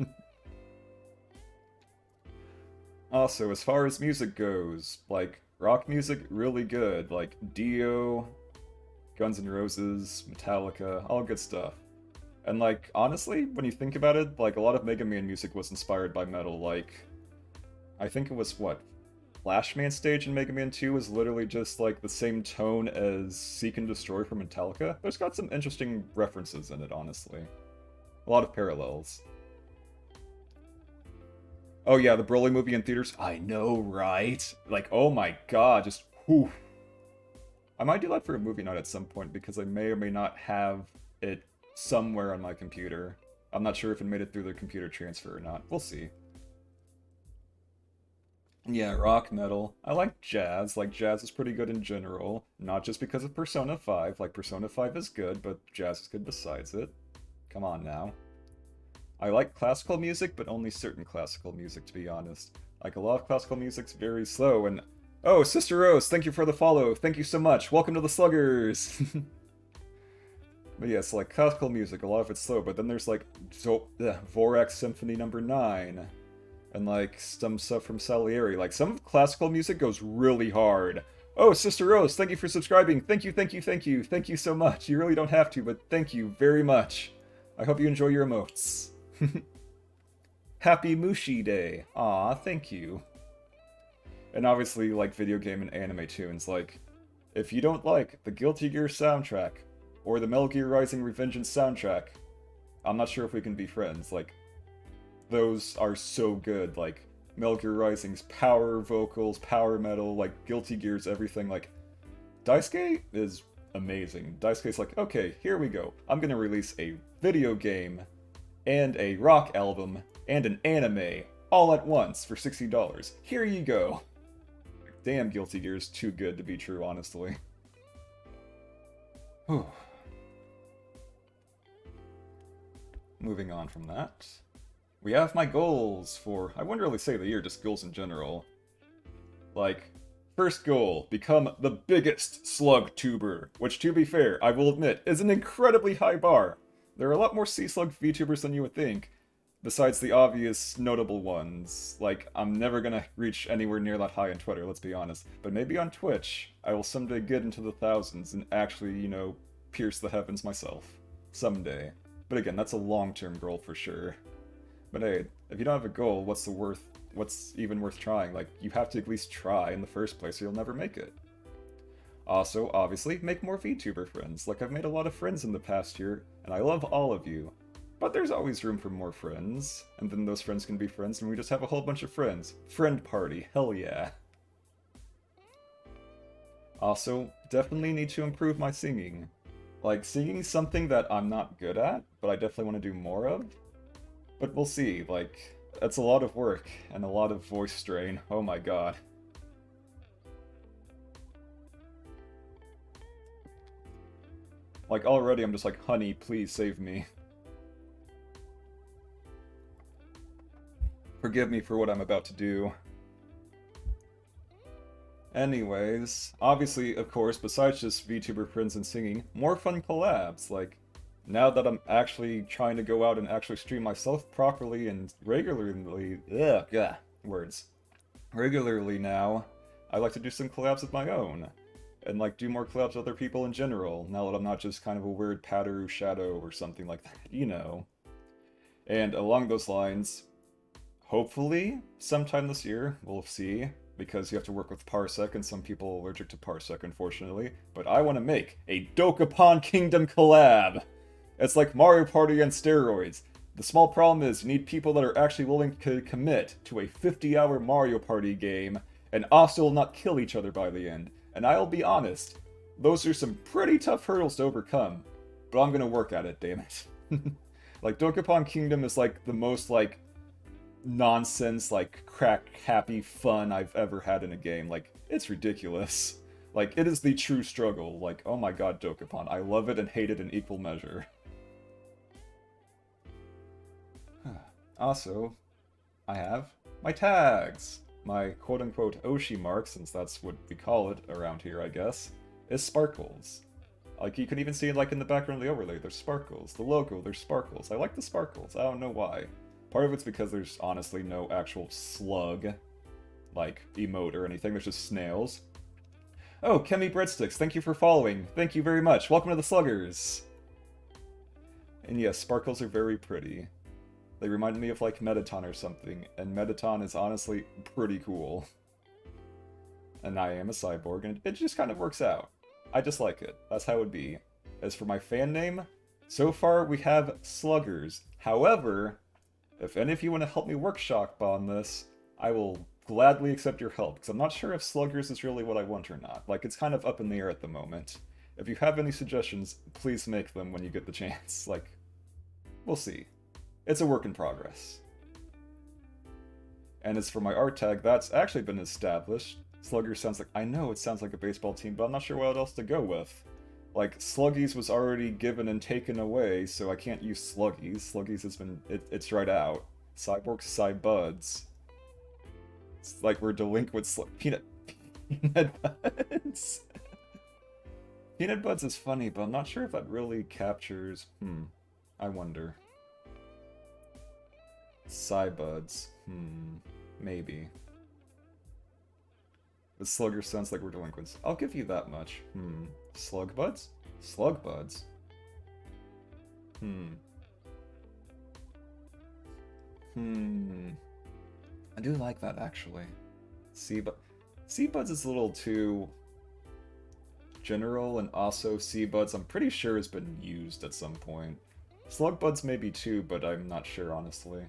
Also, as far as music goes, like, rock music, really good. Like, Dio, Guns N' Roses, Metallica, all good stuff. And like, honestly, when you think about it, like a lot of Mega Man music was inspired by metal. Like, I think it was what? Flashman stage in Mega Man 2 is literally just like the same tone as Seek and Destroy from Metallica. There's got some interesting references in it, honestly. A lot of parallels. Oh yeah, the Broly movie in theaters. I know, right? Like, oh my god, just whew. I might do that for a movie night at some point because I may or may not have it somewhere on my computer. I'm not sure if it made it through the computer transfer or not. We'll see. Yeah, rock, metal. I like jazz. Like, jazz is pretty good in general. Not just because of Persona 5. Like, Persona 5 is good, but jazz is good besides it. Come on now. I like classical music, but only certain classical music, to be honest. Like, a lot of classical music's very slow, and... Oh, Sister Rose, thank you for the follow. Thank you so much. Welcome to the Sluggers! But yes, like, classical music, a lot of it's slow, but then there's, like, Vorax Symphony Number 9. And, like, some stuff from Salieri. Like, some classical music goes really hard. Oh, Sister Rose, thank you for subscribing. Thank you, thank you, thank you. Thank you so much. You really don't have to, but thank you very much. I hope you enjoy your emotes. Happy Mushi Day. Aw, thank you. And obviously, like, video game and anime tunes. Like, if you don't like the Guilty Gear soundtrack, or the Metal Gear Rising Revengeance soundtrack, I'm not sure if we can be friends. Like, those are so good. Like, Metal Gear Rising's power vocals, power metal, like, Guilty Gear's everything. Like, Daisuke is amazing. Daisuke's like, okay, here we go. I'm gonna release a video game, and a rock album, and an anime, all at once for $60. Here you go. Damn, Guilty Gear is too good to be true, honestly. Whew. Moving on from that. We have my goals for, I wouldn't really say the year, just goals in general. Like, first goal, become the biggest slug tuber, which to be fair, I will admit, is an incredibly high bar. There are a lot more Sea Slug VTubers than you would think, besides the obvious notable ones. Like, I'm never gonna reach anywhere near that high on Twitter, let's be honest. But maybe on Twitch, I will someday get into the thousands and actually, you know, pierce the heavens myself. Someday. But again, that's a long-term goal for sure. But hey, if you don't have a goal, what's even worth trying? Like, you have to at least try in the first place or you'll never make it. Also, obviously, make more VTuber friends. Like, I've made a lot of friends in the past year, and I love all of you. But there's always room for more friends, and then those friends can be friends, and we just have a whole bunch of friends. Friend party, hell yeah. Also, definitely need to improve my singing. Like, singing's something that I'm not good at, but I definitely want to do more of. But we'll see, like, that's a lot of work, and a lot of voice strain, oh my god. Like, already I'm just like, honey, please save me. Forgive me for what I'm about to do. Anyways, obviously, of course, besides just VTuber friends and singing, more fun collabs. Like, now that I'm actually trying to go out and actually stream myself properly and regularly, regularly now, I like to do some collabs of my own. And, like, do more collabs with other people in general, now that I'm not just kind of a weird Pataru shadow or something like that, you know. And along those lines, hopefully, sometime this year, we'll see, because you have to work with Parsec, and some people are allergic to Parsec, unfortunately, but I want to make a Dokapon Kingdom collab! It's like Mario Party on steroids. The small problem is you need people that are actually willing to commit to a 50-hour Mario Party game, and also will not kill each other by the end. And I'll be honest, those are some pretty tough hurdles to overcome, but I'm gonna work at it, damn it. Like, Dokapon Kingdom is like the most, like, nonsense, like, crack-happy fun I've ever had in a game. Like, it's ridiculous. Like, it is the true struggle. Like, oh my god, Dokapon. I love it and hate it in equal measure. Also, I have my tags. My quote-unquote Oshi mark, since that's what we call it around here, I guess, is sparkles. Like, you can even see it, like, in the background of the overlay, there's sparkles. The logo, there's sparkles. I like the sparkles. I don't know why. Part of it's because there's honestly no actual slug, like, emote or anything. There's just snails. Oh, Kemi Breadsticks, thank you for following. Thank you very much. Welcome to the Sluggers. And yes, sparkles are very pretty. They remind me of like Metaton or something, and Metaton is honestly pretty cool. And I am a cyborg, and it just kind of works out. I just like it. That's how it would be. As for my fan name, so far we have Sluggers. However, if any of you want to help me workshop on this, I will gladly accept your help, because I'm not sure if Sluggers is really what I want or not. Like, it's kind of up in the air at the moment. If you have any suggestions, please make them when you get the chance. Like, we'll see. It's a work in progress. And as for my art tag, that's actually been established. Sluggers sounds like... I know it sounds like a baseball team, but I'm not sure what else to go with. Like, Sluggies was already given and taken away, so I can't use Sluggies. Sluggies has been... it's right out. Cyborgs, Cybuds. It's like we're delinquent Peanut Buds. Peanut Buds is funny, but I'm not sure if that really captures... I wonder. Cybuds. Maybe. The Slugger sounds like we're delinquents. I'll give you that much. Slugbuds? Slugbuds? I do like that, actually. Seabuds is a little too general, and also Seabuds I'm pretty sure has been used at some point. Slugbuds maybe too, but I'm not sure, honestly.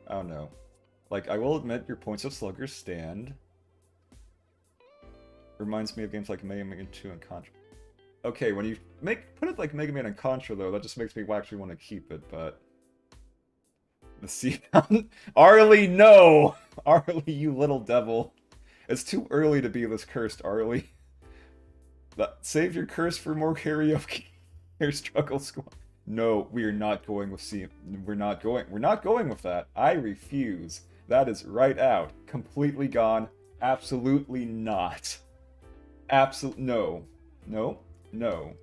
Oh no. Like, I will admit your points of Sluggers stand. Reminds me of games like Mega Man 2 and Contra. Okay, when you put it like Mega Man and Contra, though, that just makes me actually want to keep it, but... The sea... Arlie, no! Arlie, you little devil. It's too early to be this cursed, Arlie. Save your curse for more karaoke. Hair struggle squad. No, we are not going with C. We're not going with that. I refuse. That is right out. Completely gone. Absolutely not. No. No. No.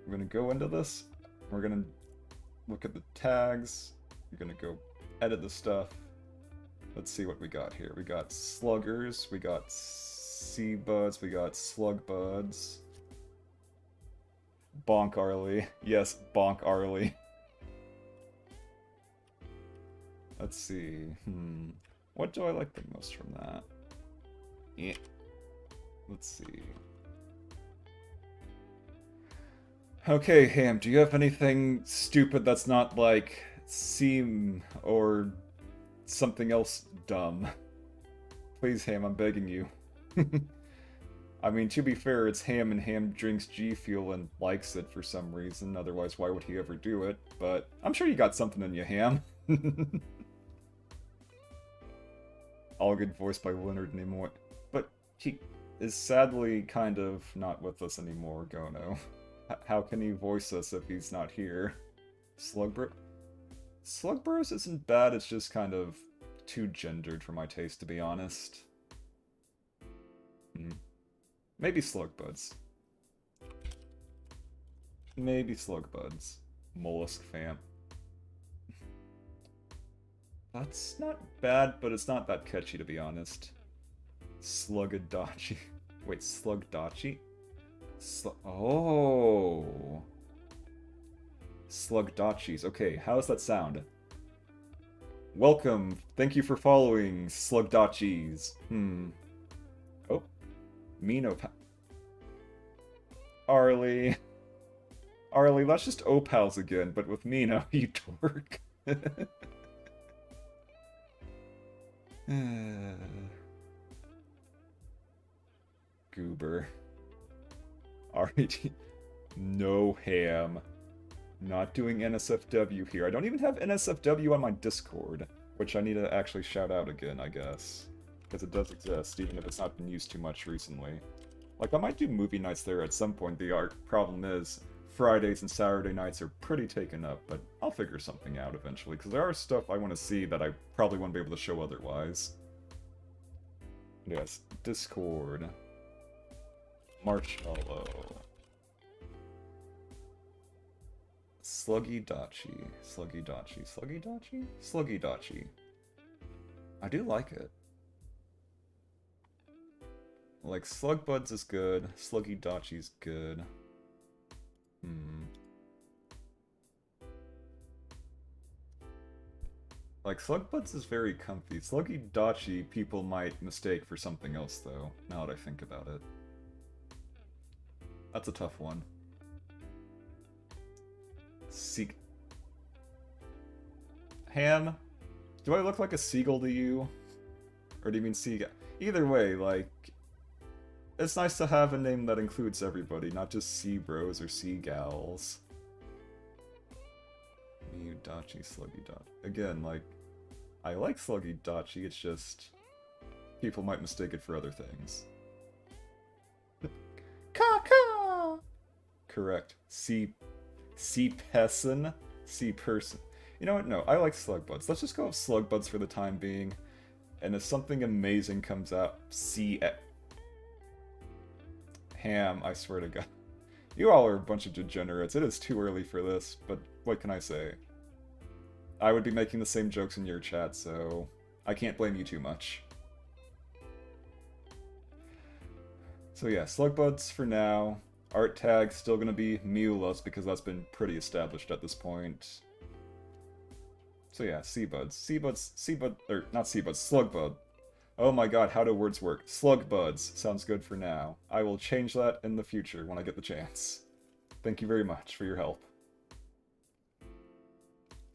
We're gonna go into this. We're gonna look at the tags. We're gonna go edit the stuff. Let's see what we got here. We got Sluggers. We got Seabuds. We got Slugbuds. Bonk Arlie. Yes, Bonk Arlie. Let's see. What do I like the most from that? Yeah. Let's see. Okay, Ham, do you have anything stupid that's not like Seam or something else dumb? Please, Ham, I'm begging you. I mean, to be fair, it's Ham, and Ham drinks G Fuel and likes it for some reason. Otherwise, why would he ever do it? But I'm sure you got something in you, Ham. All good, voiced by Leonard Nimoy. But he is sadly kind of not with us anymore, Gono. How can he voice us if he's not here? Slugburst isn't bad, it's just kind of too gendered for my taste, to be honest. Maybe Slugbuds. Maybe Slugbuds. Mollusk fam. That's not bad, but it's not that catchy, to be honest. Slugadachi. Wait, Slugdachi? Oh. Slugdachis. Okay, how does that sound? Welcome. Thank you for following, Slugdachis. Oh. Mino. Arlie. Arlie, that's just Opals again, but with Mino, you dork. Goober. Alright. No, Ham. Not doing NSFW here. I don't even have NSFW on my Discord, which I need to actually shout out again, I guess. Because it does exist, even if it's not been used too much recently. Like, I might do movie nights there at some point. The problem is, Fridays and Saturday nights are pretty taken up, but I'll figure something out eventually, because there are stuff I want to see that I probably won't be able to show otherwise. Yes, Discord. Marshmallow. Sluggy Dachi. Sluggy Dachi. Sluggy Dachi? Sluggy Dachi. I do like it. Like, Slugbuds is good. Sluggy Dachi's good. Like, Slugbuds is very comfy. Sluggy Dachi people might mistake for something else, though, now that I think about it. That's a tough one. Ham? Do I look like a seagull to you? Or do you mean seagull? Either way, like... It's nice to have a name that includes everybody, not just sea bros or sea gals. Dachi, Sluggy Dachi. Again, like, I like Sluggy Dachi, it's just... people might mistake it for other things. Caw-caw! Correct. Sea person? Sea person. You know what? No, I like Slugbuds. Let's just go with Slugbuds for the time being. And if something amazing comes out, Ham, I swear to God. You all are a bunch of degenerates. It is too early for this, but what can I say? I would be making the same jokes in your chat, so I can't blame you too much. So yeah, Slugbuds for now. Art tag still gonna be Miulas because that's been pretty established at this point. So yeah, Slugbud. Oh my god, how do words work? Slugbuds sounds good for now. I will change that in the future when I get the chance. Thank you very much for your help.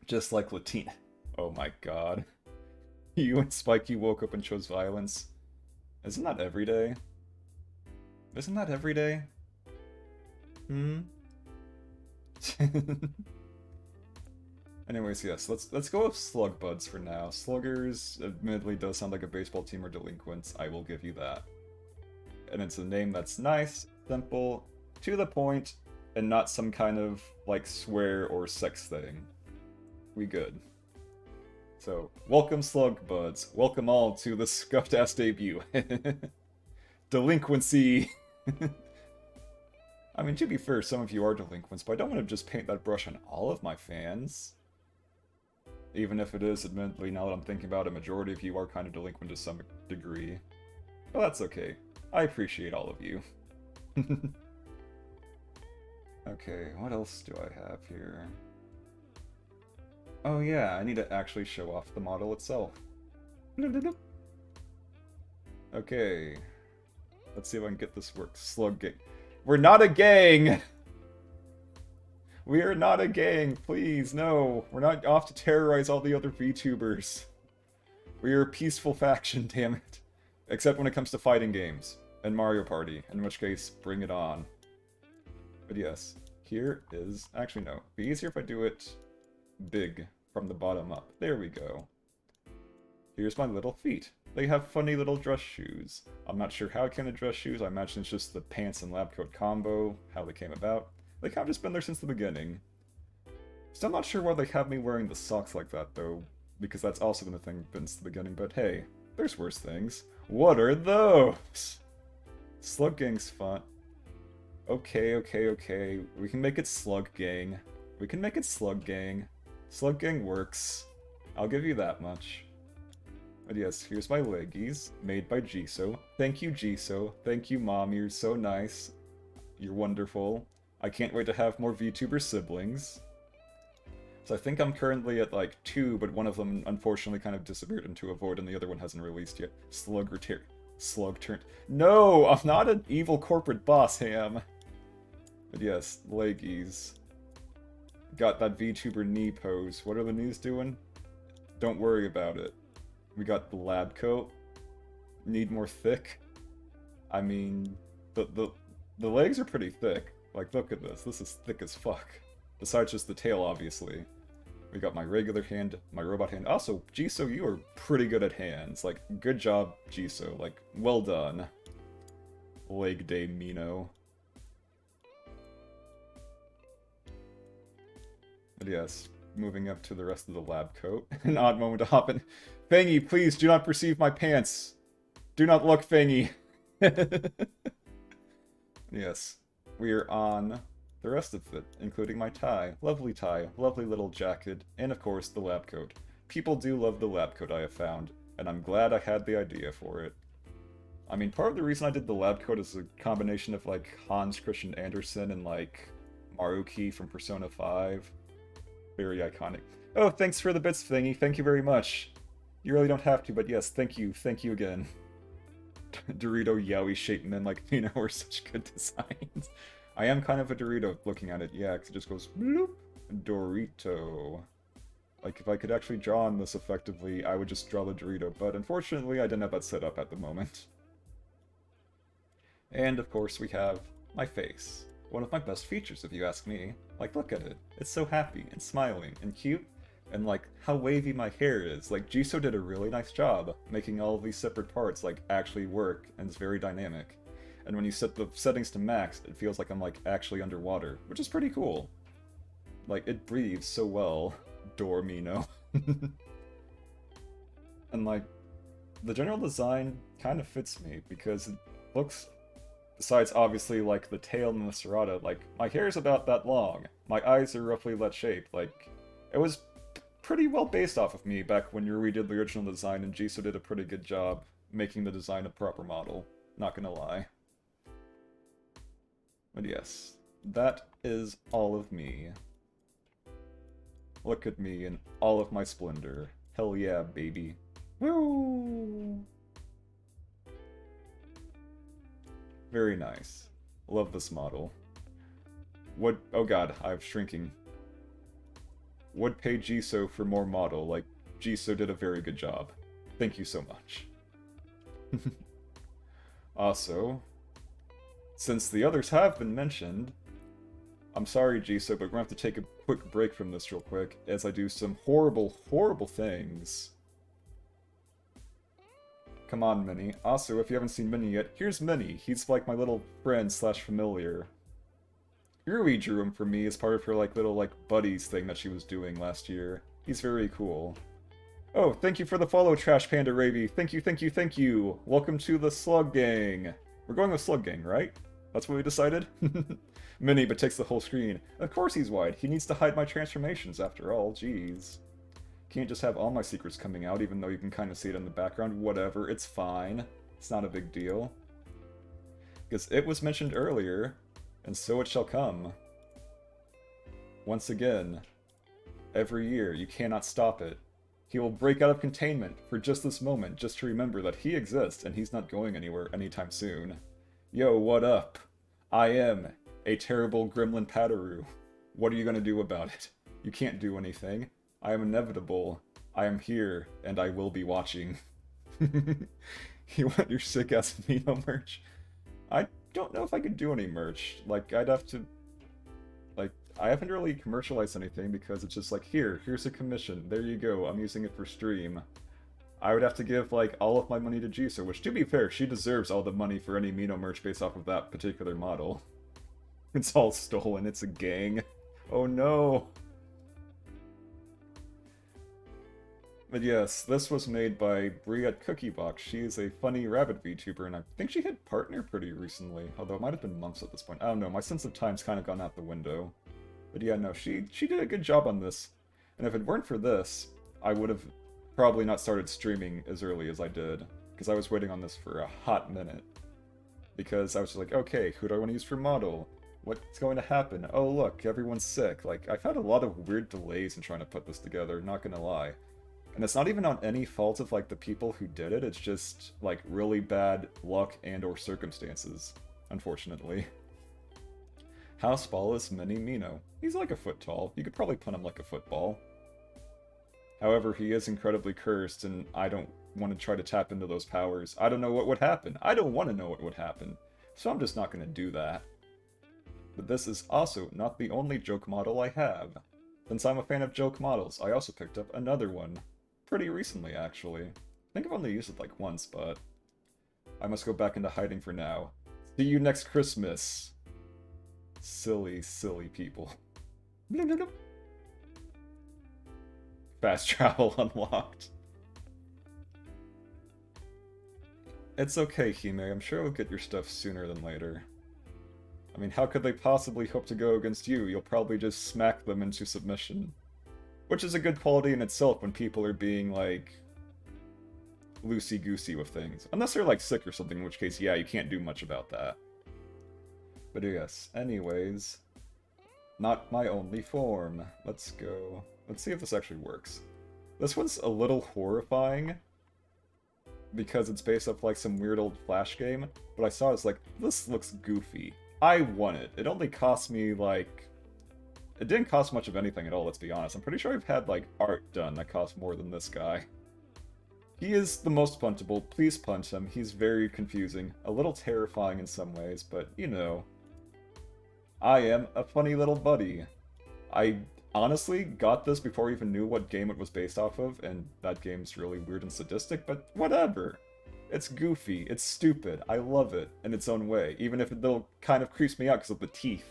Just like Latina. Oh my god. You and Spikey woke up and chose violence. Isn't that every day? Isn't that every day? Anyways, yes, let's go with Slugbuds for now. Sluggers admittedly does sound like a baseball team or delinquents, I will give you that. And it's a name that's nice, simple, to the point, and not some kind of, like, swear or sex thing. We good. So, welcome Slugbuds. Welcome all to the scuffed-ass debut. Delinquency! I mean, to be fair, some of you are delinquents, but I don't want to just paint that brush on all of my fans. Even if it is, admittedly, now that I'm thinking about it, a majority of you are kind of delinquent to some degree. But that's okay. I appreciate all of you. Okay, what else do I have here? Oh yeah, I need to actually show off the model itself. Okay. Let's see if I can get this work. Slug gang. We're not a gang! We are not a gang, please, no. We're not off to terrorize all the other VTubers. We are a peaceful faction, damn it. Except when it comes to fighting games. And Mario Party, in which case, bring it on. But yes, here is... Actually, no. It'd be easier if I do it big, from the bottom up. There we go. Here's my little feet. They have funny little dress shoes. I'm not sure how I came to dress shoes. I imagine it's just the pants and lab coat combo, how they came about. They kind of just been there since the beginning. Still not sure why they have me wearing the socks like that, though, because that's also been a thing since the beginning, but hey, there's worse things. What are those? Slug Gang's fun. Okay. We can make it Slug Gang. We can make it Slug Gang. Slug Gang works. I'll give you that much. But yes, here's my leggies, made by Jisoo. Thank you, Jisoo. Thank you, Mom, you're so nice. You're wonderful. I can't wait to have more VTuber siblings. So I think I'm currently at like 2, but one of them unfortunately kind of disappeared into a void and the other one hasn't released yet. Slug turned. No! I'm not an evil corporate boss, Ham! But yes, leggies. Got that VTuber knee pose. What are the knees doing? Don't worry about it. We got the lab coat. Need more thick. I mean, the legs are pretty thick. Like, look at this. This is thick as fuck. Besides just the tail, obviously. We got my regular hand, my robot hand. Also, Jisoo, you are pretty good at hands. Like, good job, Jisoo. Like, well done. Leg day Mino. But yes, moving up to the rest of the lab coat. An odd moment to hop in. Fangy, please do not perceive my pants. Do not look, Fangy. Yes. We are on the rest of it, including my tie, lovely little jacket, and of course the lab coat. People do love the lab coat, I have found, and I'm glad I had the idea for it. I mean, part of the reason I did the lab coat is a combination of, like, Hans Christian Andersen and, like, Maruki from Persona 5. Very iconic. Oh, thanks for the bits, thingy. Thank you very much. You really don't have to, but yes, thank you. Thank you again. Dorito Yowie shaped men like Pino are such good designs. I am kind of a Dorito looking at it, yeah, because it just goes bloop. Dorito. Like, if I could actually draw on this effectively, I would just draw the Dorito, but unfortunately I didn't have that set up at the moment. And of course we have my face. One of my best features, if you ask me. Like, look at it. It's so happy and smiling and cute. And like, how wavy my hair is. Like, Jisoo did a really nice job making all of these separate parts like actually work, and it's very dynamic. And when you set the settings to max, it feels like I'm like actually underwater, which is pretty cool. Like, it breathes so well. Dormino. And like, the general design kind of fits me because it looks, besides obviously like the tail and the serrata, like my hair is about that long. My eyes are roughly that shape. Like, it was pretty well based off of me back when Yuri did the original design, and Jisoo did a pretty good job making the design a proper model. Not gonna lie. But yes, that is all of me. Look at me in all of my splendor. Hell yeah, baby. Woo! Very nice. Love this model. Would— oh god, I'm shrinking. Would pay Jisoo for more model, like, Jisoo did a very good job. Thank you so much. Also, since the others have been mentioned, I'm sorry, Jisoo, but we're gonna have to take a quick break from this real quick, as I do some horrible, horrible things. Come on, Minnie. Also, if you haven't seen Minnie yet, here's Minnie. He's like my little friend slash familiar. Yuri drew him for me as part of her like little like buddies thing that she was doing last year. He's very cool. Oh, thank you for the follow, Trash Panda Raby. Thank you, thank you, thank you. Welcome to the Slug Gang. We're going with Slug Gang, right? That's what we decided? Minnie, but takes the whole screen. Of course he's wide. He needs to hide my transformations after all. Jeez. Can't just have all my secrets coming out, even though you can kind of see it in the background. Whatever, it's fine. It's not a big deal. Because it was mentioned earlier, and so it shall come. Once again, every year, you cannot stop it. He will break out of containment for just this moment, just to remember that he exists and he's not going anywhere anytime soon. Yo, what up? I am a terrible gremlin Padaru. What are you gonna do about it? You can't do anything. I am inevitable. I am here, and I will be watching. You want your sick-ass Mino merch? I don't know if I could do any merch. Like, I'd have to... Like, I haven't really commercialized anything because it's just like, here's a commission. There you go, I'm using it for stream. I would have to give, like, all of my money to Jisoo, which, to be fair, she deserves all the money for any Mino merch based off of that particular model. It's all stolen, it's a gang. Oh no! But yes, this was made by Brie at Cookiebox. She is a funny rabbit VTuber, and I think she hit partner pretty recently, although it might have been months at this point. I don't know, my sense of time's kind of gone out the window. But yeah, no, she did a good job on this. And if it weren't for this, I would have probably not started streaming as early as I did, because I was waiting on this for a hot minute. Because I was just like, okay, who do I want to use for model? What's going to happen? Oh look, everyone's sick. Like, I've had a lot of weird delays in trying to put this together, not gonna lie. And it's not even on any fault of, like, the people who did it, it's just, like, really bad luck and or circumstances, unfortunately. How small is Mini Mino? He's like a foot tall. You could probably put him like a football. However, he is incredibly cursed, and I don't want to try to tap into those powers. I don't know what would happen. I don't want to know what would happen. So I'm just not going to do that. But this is also not the only joke model I have. Since I'm a fan of joke models, I also picked up another one. Pretty recently, actually. I think I've only used it like once, but I must go back into hiding for now. See you next Christmas. Silly, silly people. Fast travel unlocked. It's okay, Hime. I'm sure we'll get your stuff sooner than later. I mean, how could they possibly hope to go against you? You'll probably just smack them into submission. Which is a good quality in itself when people are being, like, loosey-goosey with things. Unless they're, like, sick or something, in which case, yeah, you can't do much about that. But yes, anyways, not my only form. Let's go. Let's see if this actually works. This one's a little horrifying because it's based off like some weird old Flash game, but I saw it's like, this looks goofy. I want it. It only cost me like... It didn't cost much of anything at all, let's be honest. I'm pretty sure I've had like art done that cost more than this guy. He is the most punchable. Please punch him. He's very confusing. A little terrifying in some ways, but you know... I am a funny little buddy. I honestly got this before I even knew what game it was based off of, and that game's really weird and sadistic, but whatever. It's goofy, it's stupid, I love it in its own way, even if it'll kind of creeps me out because of the teeth.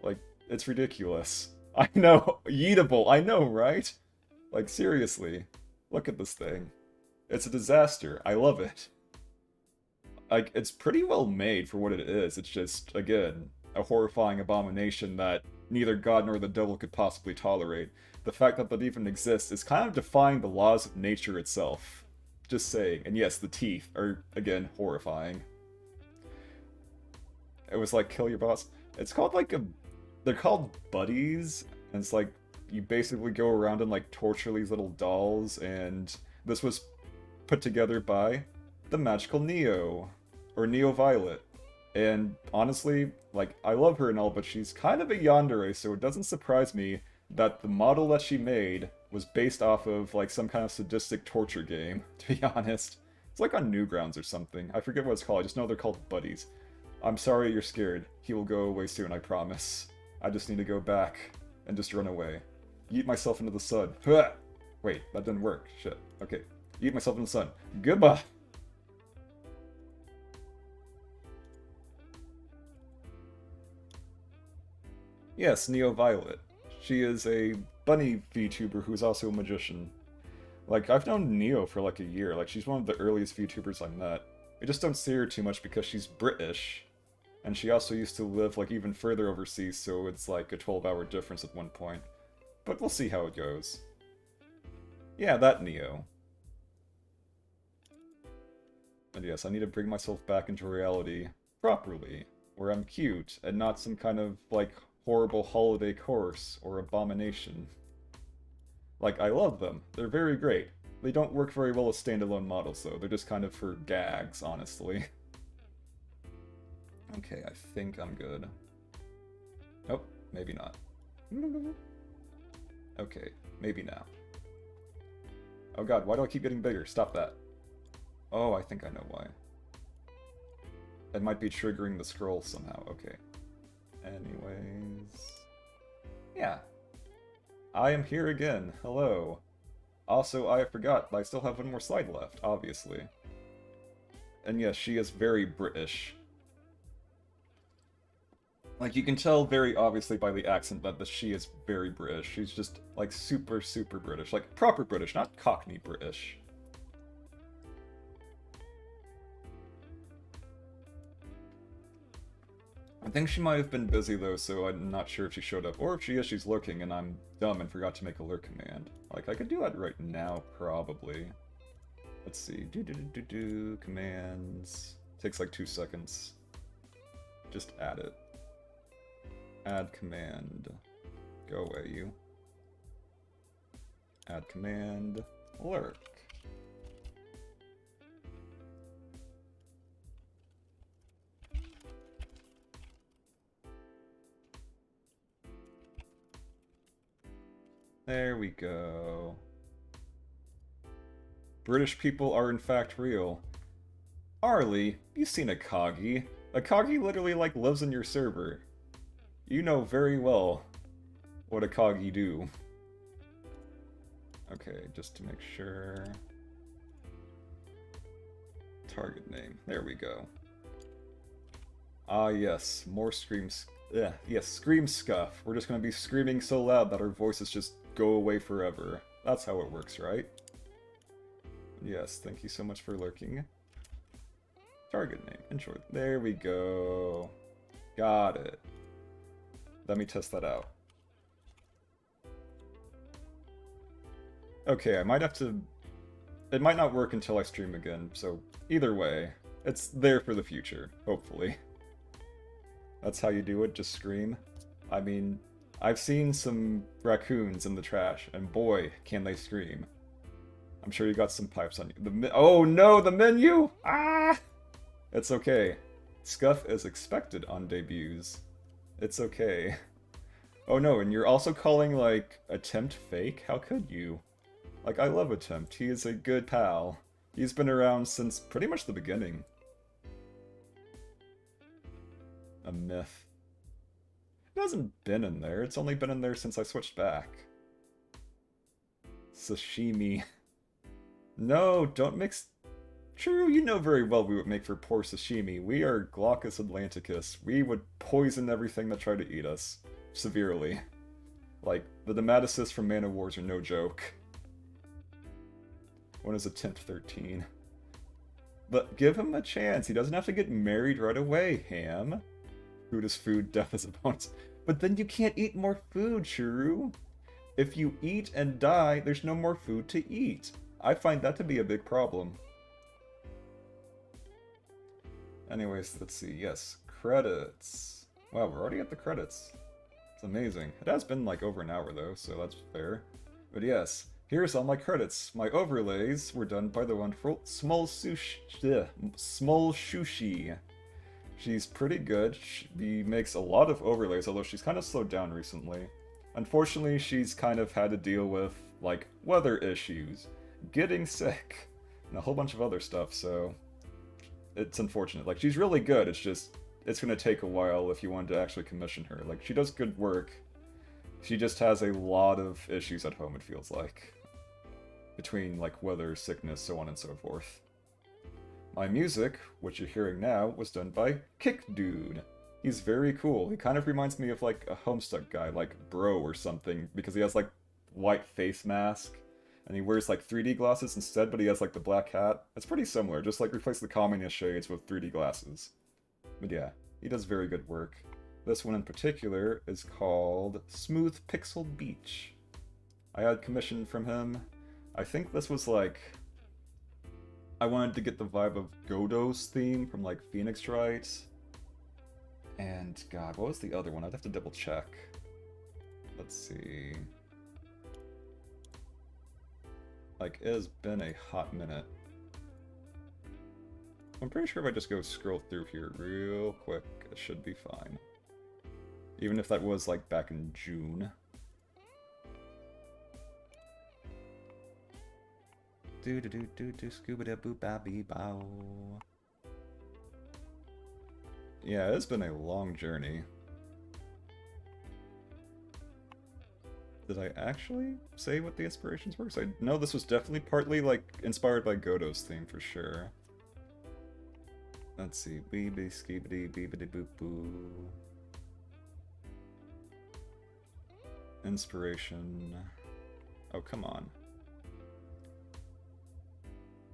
Like, it's ridiculous. I know, yeetable, I know, right? Like, seriously, look at this thing. It's a disaster, I love it. Like, it's pretty well made for what it is. It's just, again, a horrifying abomination that neither God nor the devil could possibly tolerate. The fact that even exists is kind of defying the laws of nature itself. Just saying. And yes, the teeth are, again, horrifying. It was like, kill your boss. It's called, like, they're called buddies, and it's like, you basically go around and, like, torture these little dolls, and this was put together by the magical Neo. Or Neo Violet. And honestly, like, I love her and all, but she's kind of a yandere, so it doesn't surprise me that the model that she made was based off of, like, some kind of sadistic torture game, to be honest. It's like on Newgrounds or something. I forget what it's called, I just know they're called buddies. I'm sorry you're scared. He will go away soon, I promise. I just need to go back and just run away. Yeet myself into the sun. Wait, that didn't work. Shit. Okay. Yeet myself in the sun. Goodbye! Yes, Neo Violet. She is a bunny VTuber who's also a magician. Like, I've known Neo for like a year. Like, she's one of the earliest VTubers I met. I just don't see her too much because she's British. And she also used to live, like, even further overseas, so it's like a 12-hour difference at one point. But we'll see how it goes. Yeah, that Neo. And yes, I need to bring myself back into reality properly, where I'm cute, and not some kind of, like, horrible holiday course or abomination. Like, I love them. They're very great. They don't work very well as standalone models, though. They're just kind of for gags, honestly. Okay, I think I'm good. Nope, maybe not. Okay, maybe now. Oh god, why do I keep getting bigger? Stop that. Oh, I think I know why. It might be triggering the scroll somehow. Okay. Anyways... Yeah. I am here again. Hello. Also, I forgot, I still have one more slide left, obviously. And yes, she is very British. Like, you can tell very obviously by the accent that she is very British. She's just, like, super, super British. Like, proper British, not Cockney British. I think she might have been busy though, so I'm not sure if she showed up. Or if she is, she's lurking and I'm dumb and forgot to make a lurk command. Like, I could do that right now, probably. Let's see. Commands. Takes like 2 seconds. Just add it. Add command. Go away, you. Add command. Lurk. There we go. British people are in fact real. Arlie, you've seen a Kagi. A Kagi literally, like, lives in your server. You know very well what a Kagi do. Okay, just to make sure... Target name. There we go. Ah yes, more screams. Yeah, yes, scream scuff. We're just gonna be screaming so loud that our voices just go away forever. That's how it works, right? Yes, thank you so much for lurking. Target name. Enjoy. There we go. Got it. Let me test that out. Okay, I might have to... It might not work until I stream again, so either way, it's there for the future, hopefully. That's how you do it, just scream. I mean, I've seen some raccoons in the trash, and boy, can they scream. I'm sure you got some pipes on you. Oh no, the menu! Ah! It's okay. Scuff is expected on debuts. It's okay. Oh no, and you're also calling, like, Attempt fake? How could you? Like, I love Attempt. He is a good pal. He's been around since pretty much the beginning. A myth. It hasn't been in there. It's only been in there since I switched back. Sashimi. No, don't mix... True, you know very well we would make for poor sashimi. We are Glaucus Atlanticus. We would poison everything that tried to eat us. Severely. Like, the nematocysts from Man of Wars are no joke. When is Attempt 13? But give him a chance. He doesn't have to get married right away, Ham. Food is food, death is opponents. But then you can't eat more food, Shuru. If you eat and die, there's no more food to eat. I find that to be a big problem. Anyways, let's see. Yes, credits. Wow, we're already at the credits. It's amazing. It has been like over an hour though, so that's fair. But yes, here's all my credits. My overlays were done by the wonderful Small Sushi. She's pretty good. She makes a lot of overlays, although she's kind of slowed down recently. Unfortunately, she's kind of had to deal with, like, weather issues, getting sick, and a whole bunch of other stuff, so it's unfortunate. Like, she's really good, it's just, it's gonna take a while if you want to actually commission her. Like, she does good work. She just has a lot of issues at home, it feels like. Between, like, weather, sickness, so on and so forth. My music, which you're hearing now, was done by Kick Dude. He's very cool. He kind of reminds me of, like, a Homestuck guy, like Bro or something, because he has, like, white face mask, and he wears, like, 3D glasses instead, but he has, like, the black hat. It's pretty similar, just, like, replace the communist shades with 3D glasses. But yeah, he does very good work. This one in particular is called Smooth Pixel Beach. I had commission from him. I think this was, like... I wanted to get the vibe of Godot's theme from, like, Phoenix Wright. And, God, what was the other one? I'd have to double check. Let's see. Like, it has been a hot minute. I'm pretty sure if I just go scroll through here real quick, it should be fine. Even if that was, like, back in June. Scuba-da-boop-ba-bee-bow. Yeah, it's been a long journey. Did I actually say what the inspirations were? 'Cause I know this was definitely partly, like, inspired by Godot's theme for sure. Let's see. Beebe skibidi beebidi boop boo. Inspiration. Oh, come on.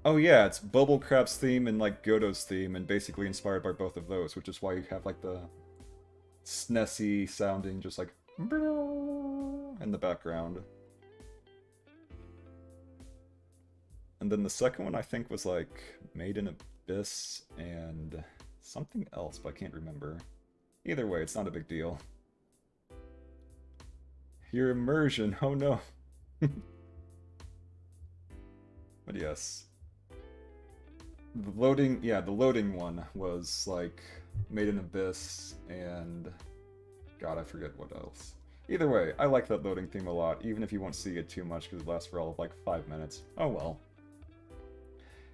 Oh yeah, it's Bubble Crab's theme and, like, Godot's theme, and basically inspired by both of those, which is why you have, like, the SNESy sounding, just like, in the background. And then the second one, I think, was, like, Made in Abyss and something else, but I can't remember. Either way, it's not a big deal. Your immersion, oh no. But yes. The loading one was, like, Made in Abyss, and... God, I forget what else. Either way, I like that loading theme a lot, even if you won't see it too much, because it lasts for all of, like, 5 minutes. Oh well.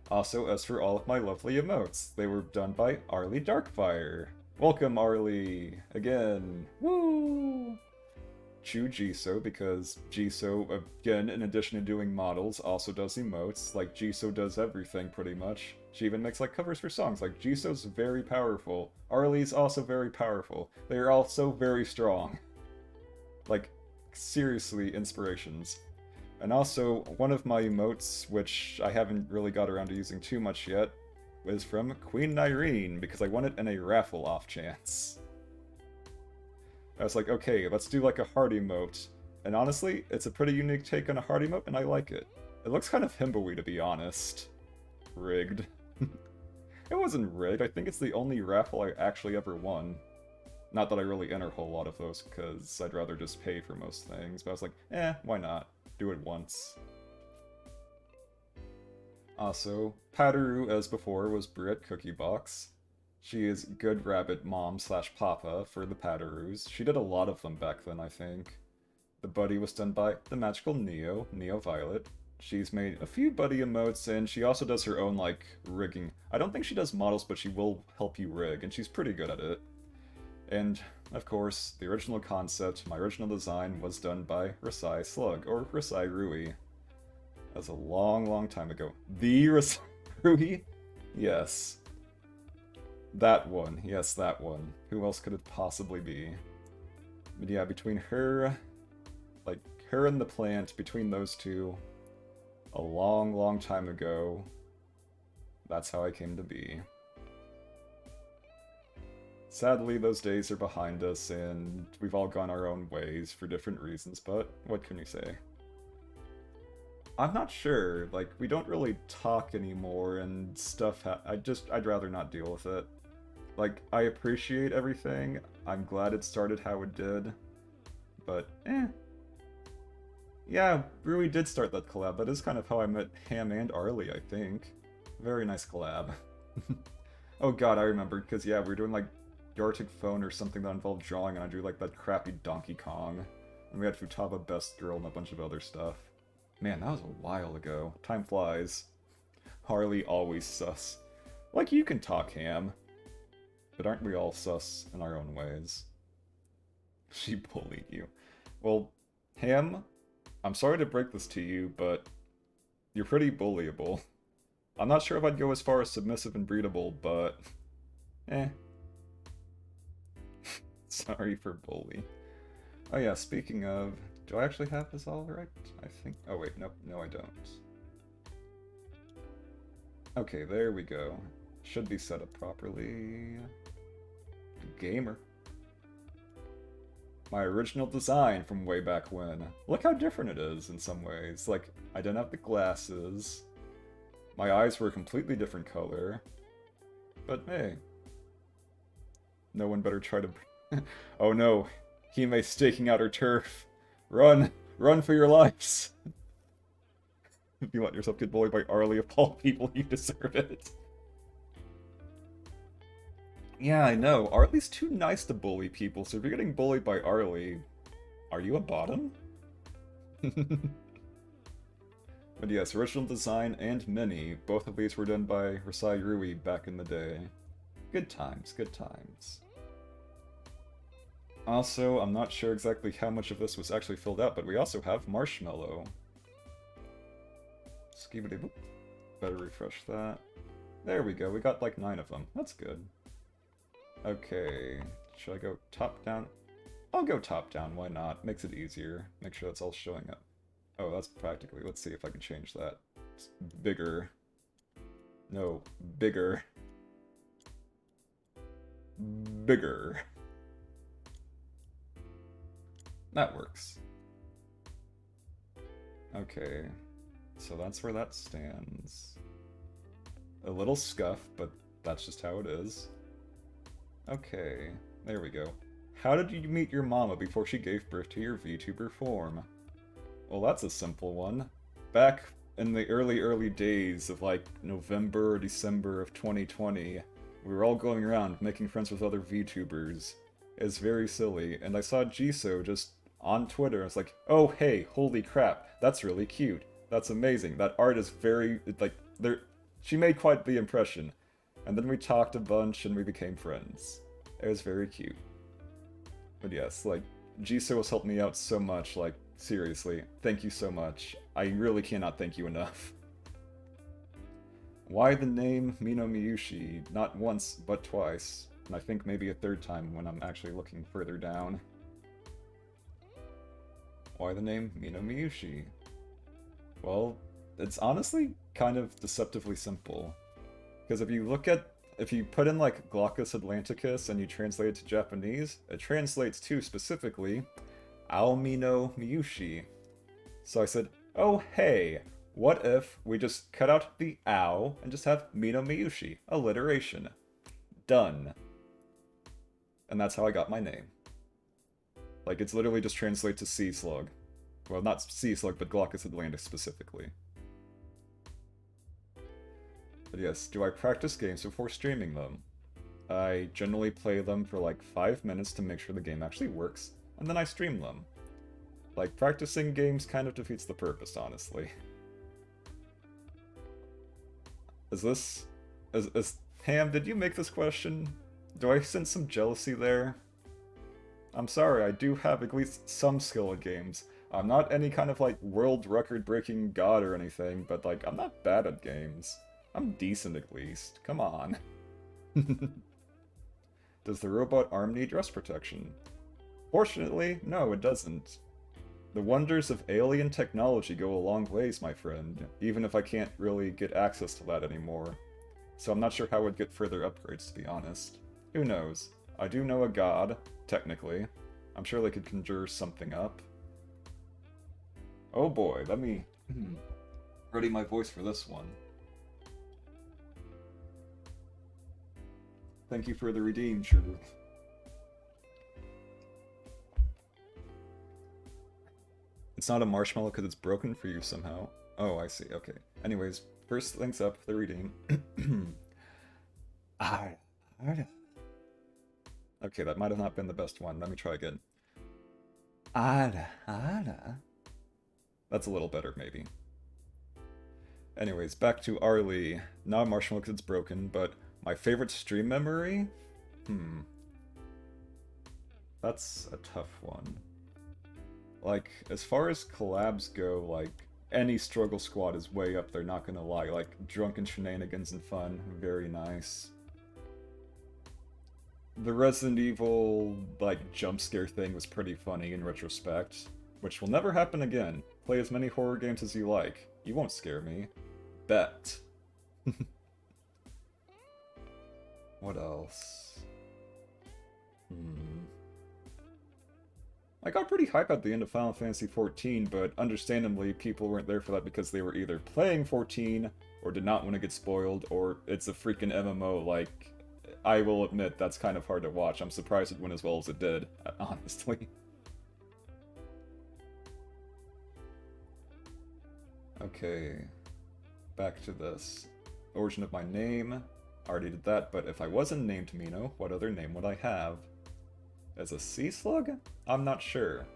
Also, as for all of my lovely emotes, they were done by Arlie Darkfire. Welcome, Arlie! Again! Woo! Chu Jisoo, because Jisoo, again, in addition to doing models, also does emotes. Like, Jisoo does everything, pretty much. She even makes, like, covers for songs. Like, Jisoo's very powerful. Arlie's also very powerful. They are also very strong. Like, seriously, inspirations. And also, one of my emotes, which I haven't really got around to using too much yet, is from Queen Irene, because I won it in a raffle off chance. I was like, okay, let's do like a heart emote. And honestly, it's a pretty unique take on a heart emote, and I like it. It looks kind of himbo-y, to be honest. Rigged. It wasn't rigged, I think it's the only raffle I actually ever won. Not that I really enter a whole lot of those, because I'd rather just pay for most things, but I was like, why not? Do it once. Also, Padaru, as before, was Brit Cookie Box. She is good rabbit mom slash papa for the Padarus. She did a lot of them back then, I think. The buddy was done by the magical Neo Violet. She's made a few buddy emotes, and she also does her own, like, rigging. I don't think she does models, but she will help you rig, and she's pretty good at it. And, of course, the original concept, my original design, was done by Rasai Slug, or Rasai Rui. That was a long, long time ago. The Rasai Rui? Yes. That one. Yes, that one. Who else could it possibly be? But yeah, between her, like, her and the plant, between those two, a long, long time ago, that's how I came to be. Sadly, those days are behind us, and we've all gone our own ways for different reasons, but what can you say? I'm not sure, like, we don't really talk anymore, and stuff I'd rather not deal with it. Like, I appreciate everything, I'm glad it started how it did, but yeah, Rui did start that collab. That is kind of how I met Ham and Arlie, I think. Very nice collab. Oh god, I remember, because yeah, we were doing like Arctic Phone or something that involved drawing, and I drew like that crappy Donkey Kong. And we had Futaba Best Girl and a bunch of other stuff. Man, that was a while ago. Time flies. Harley always sus. Like, you can talk, Ham. But aren't we all sus in our own ways? She bullied you. Well, Ham, I'm sorry to break this to you, but you're pretty bullyable. I'm not sure if I'd go as far as submissive and breedable, but sorry for bully. Oh yeah, speaking of, do I actually have this all right? I think, oh wait, nope, no I don't. Okay, there we go. Should be set up properly. Gamer. My original design from way back when. Look how different it is in some ways. Like, I didn't have the glasses. My eyes were a completely different color. But hey. No one better try to... Oh no. Hime staking out her turf. Run! Run for your lives! If you let yourself get bullied by Arlie of all people, you deserve it. Yeah, I know. Arlie's too nice to bully people, so if you're getting bullied by Arlie, are you a bottom? But yes, original design and mini, both of these were done by Rasai Rui back in the day. Good times, good times. Also, I'm not sure exactly how much of this was actually filled out, but we also have Marshmallow. Skibidi boop. Better refresh that. There we go, we got like 9 of them. That's good. Okay, should I go top down? I'll go top down, why not? Makes it easier. Make sure that's all showing up. Oh, that's practically. Let's see if I can change that. It's bigger. No, bigger. Bigger. That works. Okay, so that's where that stands. A little scuff, but that's just how it is. Okay, there we go. How did you meet your mama before she gave birth to your VTuber form? Well, that's a simple one. Back in the early days of like November or December of 2020, we were all going around making friends with other VTubers. It's very silly, and I saw Jisoo just on Twitter. I was like, oh hey, holy crap, that's really cute. That's amazing. That art is very, like, she made quite the impression. And then we talked a bunch and we became friends. It was very cute. But yes, like, Jisoo has helped me out so much, like, seriously, thank you so much. I really cannot thank you enough. Why the name Minomiyushi? Not once, but twice. And I think maybe a third time when I'm actually looking further down. Why the name Minomiyushi? Well, it's honestly kind of deceptively simple. Because if you put in like Glaucus Atlanticus and you translate it to Japanese, it translates to specifically Aomino Miyushi. So I said, oh hey, what if we just cut out the ow and just have Mino Miyushi? Alliteration. Done. And that's how I got my name. Like, it's literally just translate to Sea Slug. Well, not Sea Slug, but Glaucus Atlantis specifically. But yes, do I practice games before streaming them? I generally play them for like 5 minutes to make sure the game actually works, and then I stream them. Like, practicing games kind of defeats the purpose, honestly. Ham, did you make this question? Do I sense some jealousy there? I'm sorry, I do have at least some skill at games. I'm not any kind of, like, world record-breaking god or anything, but, like, I'm not bad at games. I'm decent, at least. Come on. Does the robot arm need rust protection? Fortunately, no, it doesn't. The wonders of alien technology go a long ways, my friend, even if I can't really get access to that anymore. So I'm not sure how I would get further upgrades, to be honest. Who knows? I do know a god, technically. I'm sure they could conjure something up. Oh boy, let me ready my voice for this one. Thank you for the redeem, Sugar. It's not a marshmallow because it's broken for you somehow. Oh, I see, okay. Anyways, first things up, the redeem. Okay, that might have not been the best one. Let me try again. That's a little better, maybe. Anyways, back to Arlie. Not a marshmallow because it's broken, but my favorite stream memory? That's a tough one. Like, as far as collabs go, like, any Struggle Squad is way up there, not gonna lie. Like, drunken shenanigans and fun, very nice. The Resident Evil, like, jump scare thing was pretty funny in retrospect, which will never happen again. Play as many horror games as you like. You won't scare me. Bet. What else? I got pretty hype at the end of Final Fantasy XIV, but understandably, people weren't there for that because they were either playing 14, or did not want to get spoiled, or it's a freaking MMO, like, I will admit, that's kind of hard to watch. I'm surprised it went as well as it did, honestly. Okay, back to this. Origin of my name, already did that, but if I wasn't named Mino, what other name would I have? As a sea slug? I'm not sure.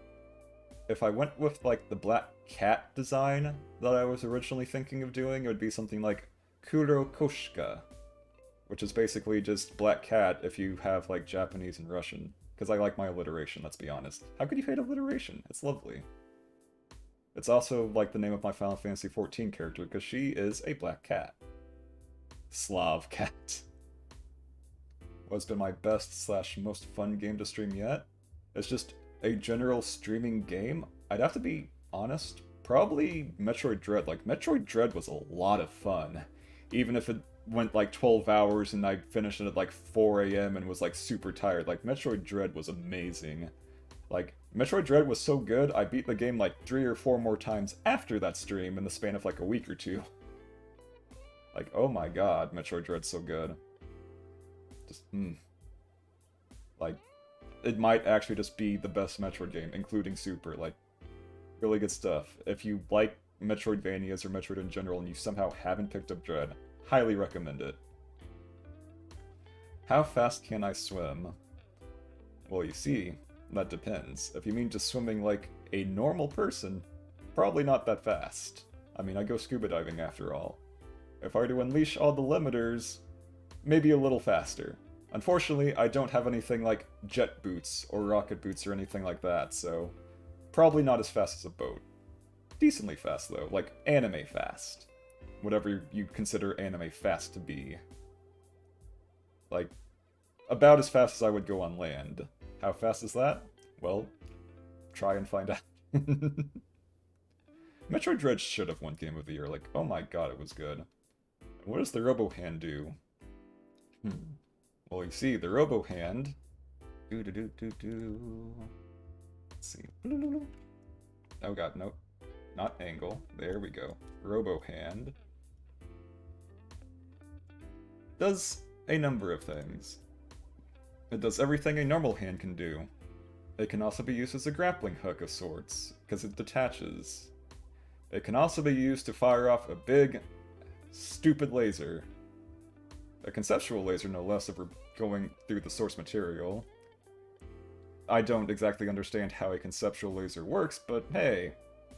If I went with, like, the black cat design that I was originally thinking of doing, it would be something like Kurokoshka, which is basically just black cat if you have, like, Japanese and Russian. Because I like my alliteration, let's be honest. How could you hate alliteration? It's lovely. It's also, like, the name of my Final Fantasy XIV character, because she is a black cat. Slav cat. What's been my best / most fun game to stream yet? It's just a general streaming game. I'd have to be honest, probably Metroid Dread. Like, Metroid Dread was a lot of fun. Even if it went like 12 hours and I finished it at like 4 AM and was like super tired. Like, Metroid Dread was amazing. Like, Metroid Dread was so good, I beat the game like 3 or 4 more times after that stream in the span of like a week or two. Like, oh my god, Metroid Dread's so good. Just, Like, it might actually just be the best Metroid game, including Super. Like, really good stuff. If you like Metroidvanias or Metroid in general and you somehow haven't picked up Dread, highly recommend it. How fast can I swim? Well, you see, that depends. If you mean just swimming like a normal person, probably not that fast. I mean, I go scuba diving after all. If I were to unleash all the limiters, maybe a little faster. Unfortunately, I don't have anything like jet boots or rocket boots or anything like that, so probably not as fast as a boat. Decently fast, though, like anime fast. Whatever you consider anime fast to be. Like, about as fast as I would go on land. How fast is that? Well, try and find out. Metroid Dread should have won Game of the Year. Like, oh my god, it was good. What does the Robo Hand do? Hmm. Well, you see, the Robo Hand. Do. Let's see. Oh god, nope. Not angle. There we go. Robo Hand does a number of things. It does everything a normal hand can do. It can also be used as a grappling hook of sorts, because it detaches. It can also be used to fire off a big, stupid laser. A conceptual laser, no less, if we're going through the source material. I don't exactly understand how a conceptual laser works, but hey,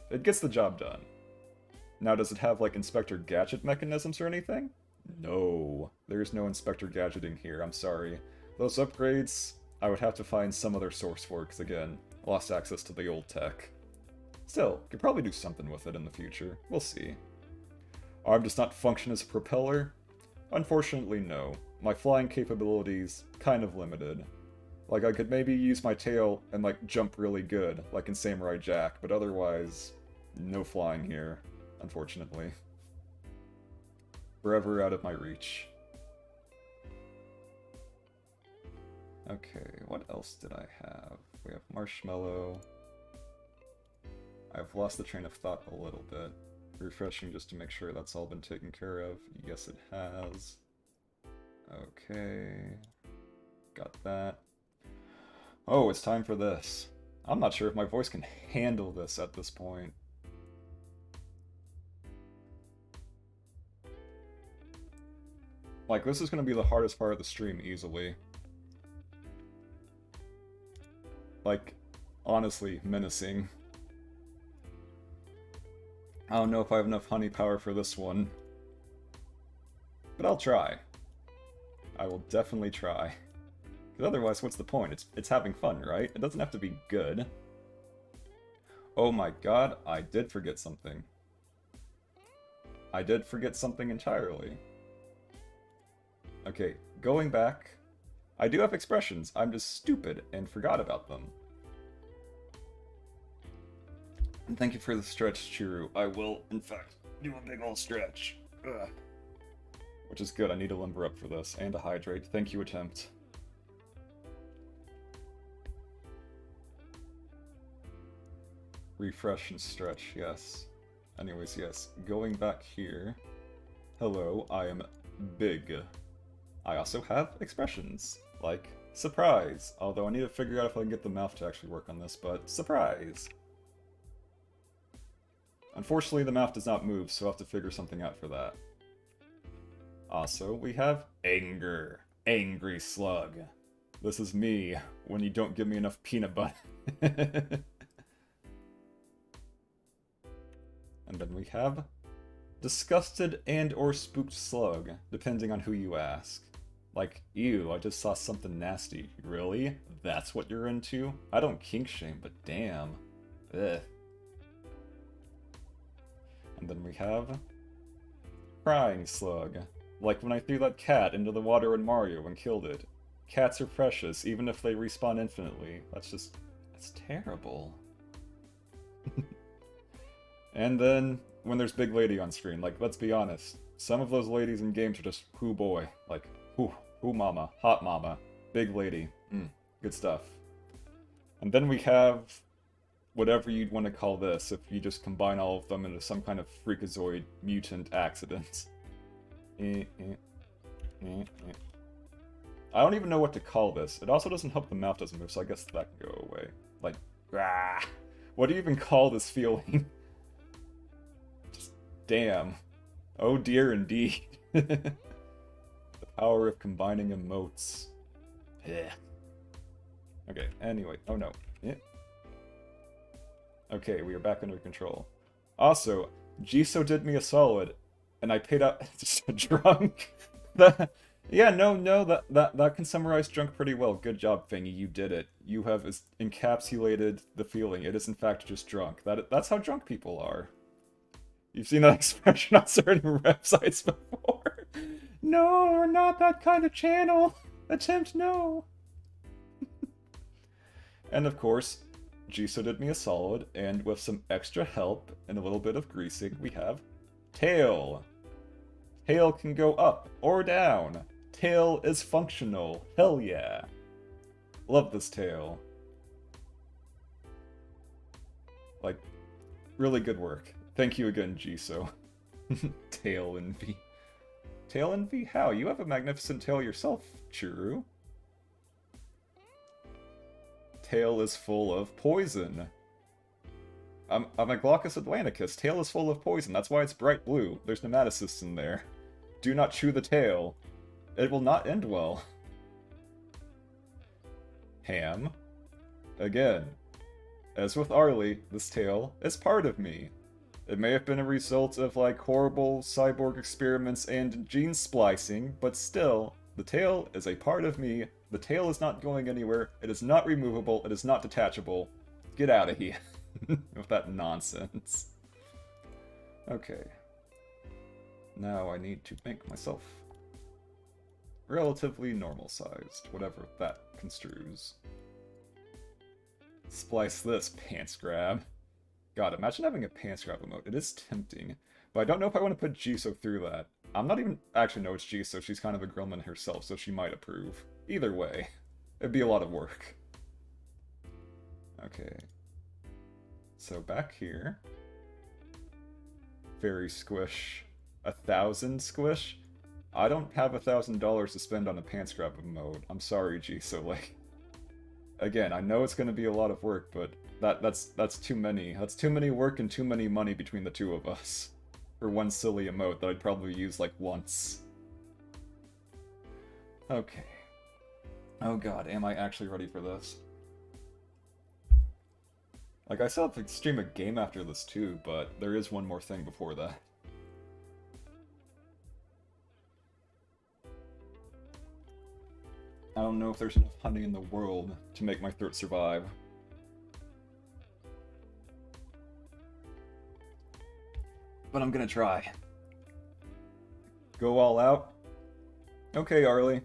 it gets the job done. Now, does it have, like, Inspector Gadget mechanisms or anything? No. There's no Inspector Gadgeting here, I'm sorry. Those upgrades, I would have to find some other source for, because again, lost access to the old tech. Still, could probably do something with it in the future. We'll see. Arm does not function as a propeller? Unfortunately, no. My flying capabilities, kind of limited. Like, I could maybe use my tail and, like, jump really good, like in Samurai Jack, but otherwise, no flying here, unfortunately. Forever out of my reach. Okay, what else did I have? We have Marshmallow. I've lost the train of thought a little bit. Refreshing just to make sure that's all been taken care of. Yes, it has. Okay. Got that. Oh, it's time for this. I'm not sure if my voice can handle this at this point. Like, this is going to be the hardest part of the stream, easily. Like, honestly, menacing. I don't know if I have enough honey power for this one. But I'll try. I will definitely try. Because otherwise, what's the point? It's having fun, right? It doesn't have to be good. Oh my god, I did forget something. I did forget something entirely. Okay, going back. I do have expressions. I'm just stupid and forgot about them. And thank you for the stretch, Chiru. I will, in fact, do a big old stretch. Ugh. Which is good. I need to limber up for this. And to hydrate. Thank you, Attempt. Refresh and stretch, yes. Anyways, yes. Going back here. Hello, I am big. I also have expressions. Like, surprise. Although I need to figure out if I can get the mouth to actually work on this, but surprise. Unfortunately, the mouth does not move, so I'll have to figure something out for that. Also, we have anger. Angry slug. This is me, when you don't give me enough peanut butter. And then we have disgusted and or spooked slug, depending on who you ask. Like, ew, I just saw something nasty. Really? That's what you're into? I don't kink shame, but damn. Ugh. And then we have crying slug. Like when I threw that cat into the water in Mario and killed it. Cats are precious, even if they respawn infinitely. That's terrible. And then, when there's big lady on screen, like, let's be honest. Some of those ladies in games are just, whoo boy. Like, whoo mama, hot mama, big lady. Good stuff. And then we have whatever you'd want to call this if you just combine all of them into some kind of freakazoid mutant accident. I don't even know what to call this. It also doesn't help the mouth doesn't move, so I guess that can go away. Like, rah. What do you even call this feeling? Just, damn. Oh dear indeed. The power of combining emotes. Yeah. Okay, anyway. Oh no. Yeah. Okay, we are back under control. Also, Jisoo did me a solid, and I paid out just drunk. Yeah, no, that can summarize drunk pretty well. Good job, Fangy, you did it. You have encapsulated the feeling. It is in fact just drunk. That's how drunk people are. You've seen that expression on certain websites before. No, we're not that kind of channel. Attempt no. And of course, Jisoo did me a solid, and with some extra help and a little bit of greasing, we have tail. Tail can go up or down. tail is functional. Hell yeah. Love this tail. Like, really good work. Thank you again, Jisoo. Tail envy. Tail envy? How? You have a magnificent tail yourself, Churu. Tail is full of poison. I'm a Glaucus Atlanticus. Tail is full of poison. That's why it's bright blue. There's nematocysts in there. Do not chew the tail. It will not end well. Ham. Again. As with Arlie, this tail is part of me. It may have been a result of, like, horrible cyborg experiments and gene splicing, but still, the tail is a part of me. The tail is not going anywhere. It is not removable. It is not detachable. Get out of here with that nonsense. Okay. Now I need to make myself relatively normal-sized, whatever that construes. Splice this, pants grab. God, imagine having a pants grab emote. It is tempting, but I don't know if I want to put Jisoo through that. I'm not even... Actually, no, it's Jisoo. She's kind of a grillman herself, so she might approve. Either way, it'd be a lot of work. Okay. So back here. Fairy squish. 1,000 squish? I don't have $1,000 to spend on a pants grab emote. I'm sorry, Jisoo. Like, again, I know it's going to be a lot of work, but that's too many. That's too many work and too many money between the two of us. For one silly emote that I'd probably use, like, once. Okay. Oh god, am I actually ready for this? Like, I still have to stream a game after this too, but there is one more thing before that. I don't know if there's enough honey in the world to make my throat survive. But I'm gonna try. Go all out? Okay, Arlie.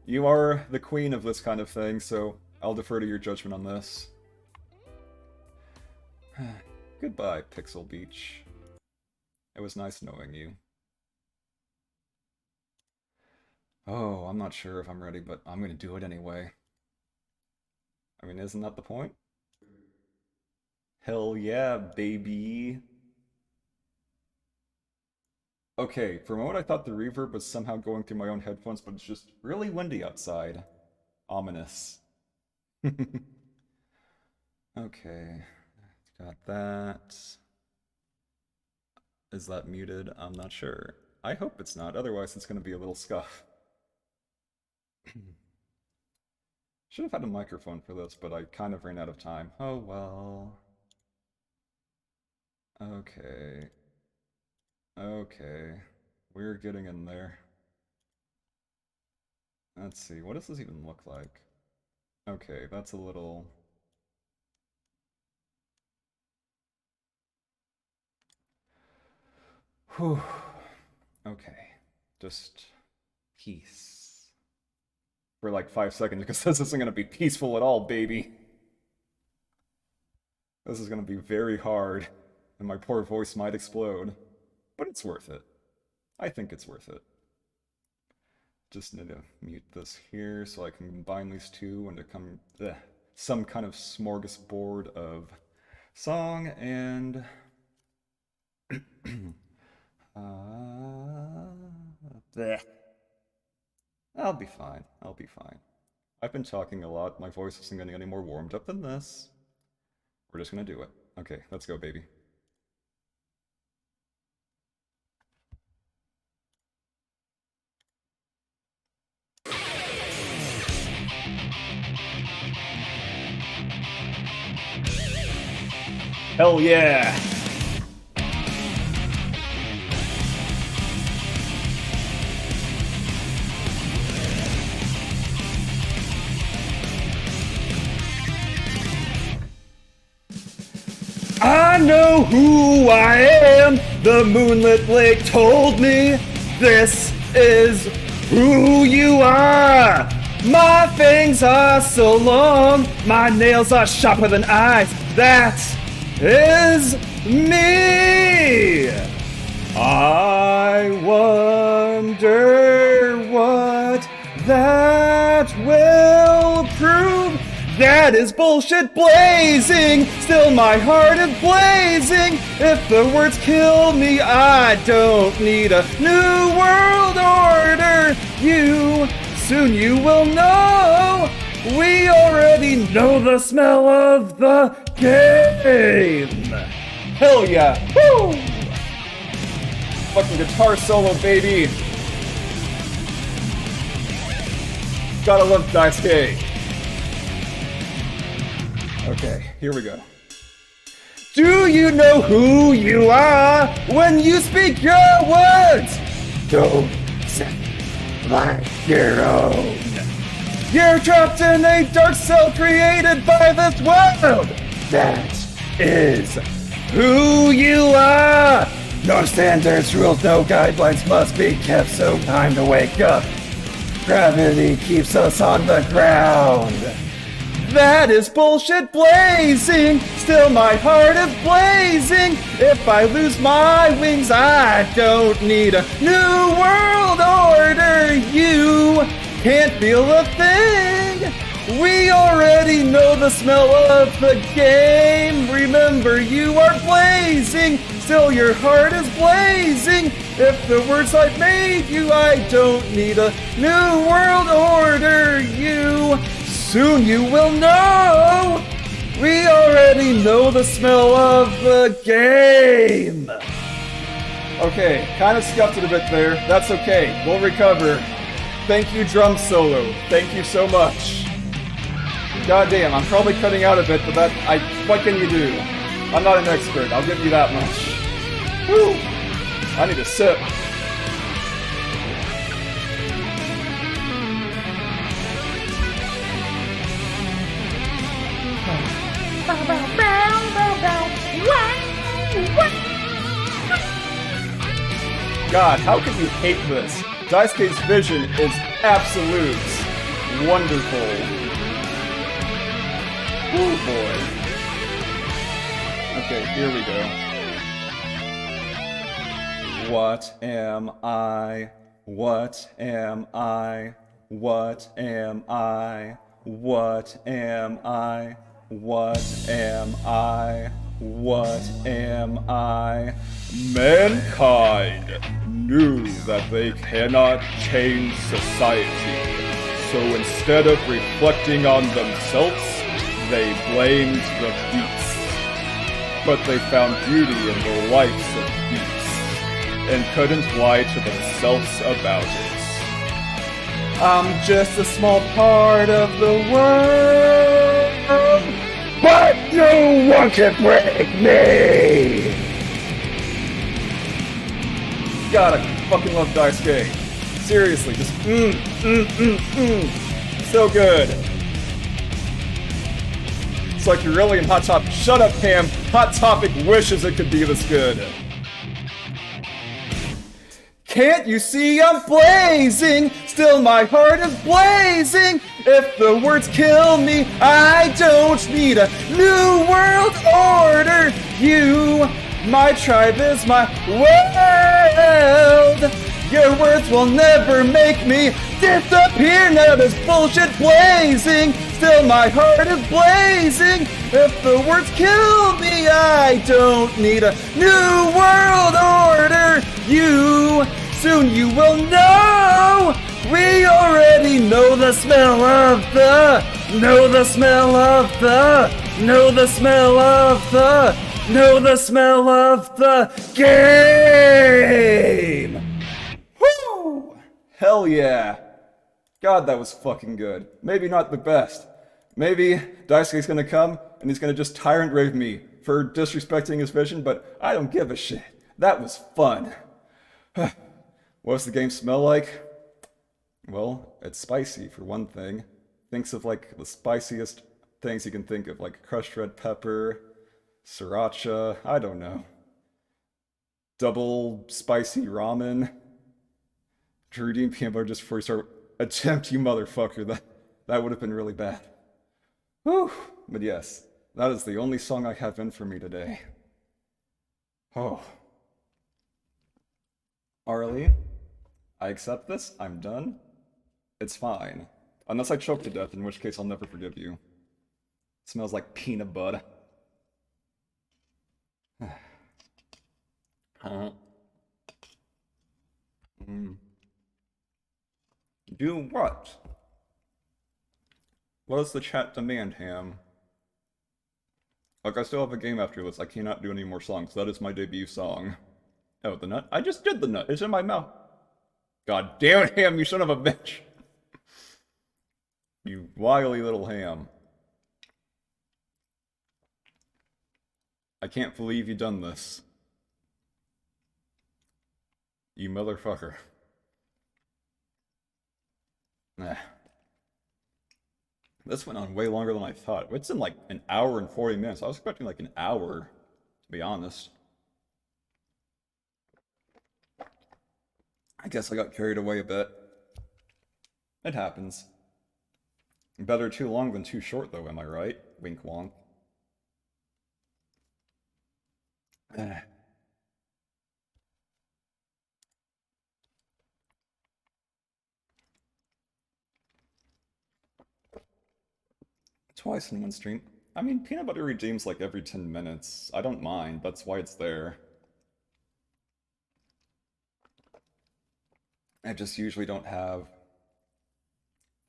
You are the queen of this kind of thing, so I'll defer to your judgment on this. Goodbye, Pixel Beach. It was nice knowing you. Oh, I'm not sure if I'm ready, but I'm gonna do it anyway. I mean, isn't that the point? Hell yeah, baby! Okay, for a moment I thought the reverb was somehow going through my own headphones, but it's just really windy outside. Ominous. Okay, got that. Is that muted? I'm not sure. I hope it's not, otherwise it's going to be a little scuff. Should have had a microphone for this, but I kind of ran out of time. Oh well. Okay. Okay. We're getting in there. Let's see, what does this even look like? Okay, that's a little... Whew. Okay. Just... peace. For like 5 seconds, because this isn't gonna be peaceful at all, baby. This is gonna be very hard, and my poor voice might explode. But it's worth it. I think it's worth it. Just need to mute this here so I can combine these two and become some kind of smorgasbord of song and... I'll be fine. I'll be fine. I've been talking a lot. My voice isn't getting any more warmed up than this. We're just gonna do it. Okay, let's go, baby. Hell yeah! I know who I am! The moonlit lake told me this is who you are! My fangs are so long, my nails are sharper than eyes. That is me! I wonder what that will prove that is bullshit blazing. Still my heart is blazing. If the words kill me, I don't need a new world order. Soon you will know. We already know the smell of the game. Hell yeah. Woo! Fucking guitar solo, baby. Gotta love Daisuke. Okay, here we go. Do you know who you are when you speak your words? Don't sound like your own. You're trapped in a dark cell created by this world. That is who you are. No standards, rules, no guidelines must be kept, so time to wake up. Gravity keeps us on the ground. That is bullshit blazing. Still my heart is blazing. If I lose my wings, I don't need a new world order. You can't feel a thing. We already know the smell of the game. Remember, you are blazing. Still your heart is blazing. If the words I've made you, I don't need a new world order. Soon you will know. We already know the smell of the game. Okay, kind of scuffed it a bit there. That's okay. We'll recover. Thank you, drum solo. Thank you so much. God damn, I'm probably cutting out a bit, but what can you do? I'm not an expert. I'll give you that much. Woo! I need a sip. God, how could you hate this? Daisuke's vision is absolute. Wonderful. Oh boy. Okay, here we go. What am I? What am I? What am I? What am I? What am I? What am I? Mankind knew that they cannot change society, so instead of reflecting on themselves, they blamed the beasts. But they found beauty in the lives of beasts, and couldn't lie to themselves about it. I'm just a small part of the world, but no one can break me! God, I fucking love Daisuke. Seriously, just so good. It's like you're really in Hot Topic. Shut up, Cam. Hot Topic wishes it could be this good. Can't you see I'm blazing? Still my heart is blazing. If the words kill me, I don't need a new world order. My tribe is my world. Your words will never make me disappear. Now this bullshit blazing. Still my heart is blazing. If the words kill me, I don't need a new world order. Soon you will know. We already know the smell of the. Know the smell of the. Know the smell of the. Know the smell of the game. Woo! Hell yeah. God, that was fucking good. Maybe not the best. Maybe Daisuke's gonna come and he's gonna just tyrant rave me for disrespecting his vision, but I don't give a shit. That was fun. What's the game smell like? Well, it's spicy for one thing. Thinks of like the spiciest things you can think of, like crushed red pepper, sriracha, I don't know. Double spicy ramen. Drew Dean peanut butter just before you start attempt, you motherfucker. That would have been really bad. Whew. But yes, that is the only song I have in for me today. Oh. Arlie, I accept this. I'm done. It's fine. Unless I choke to death, in which case I'll never forgive you. Smells like peanut butter. Huh? Mm. Do what? What does the chat demand, Ham? Like, I still have a game after this. I cannot do any more songs. That is my debut song. Oh, the nut? I just did the nut. It's in my mouth. God damn it, Ham, you son of a bitch. You wily little ham. I can't believe you done this. You motherfucker. Nah. This went on way longer than I thought. It's in like an hour and 40 minutes. I was expecting like an hour, to be honest. I guess I got carried away a bit. It happens. Better too long than too short, though, am I right? Wink wonk. Twice in one stream. I mean, peanut butter redeems like every 10 minutes. I don't mind. That's why it's there. I just usually don't have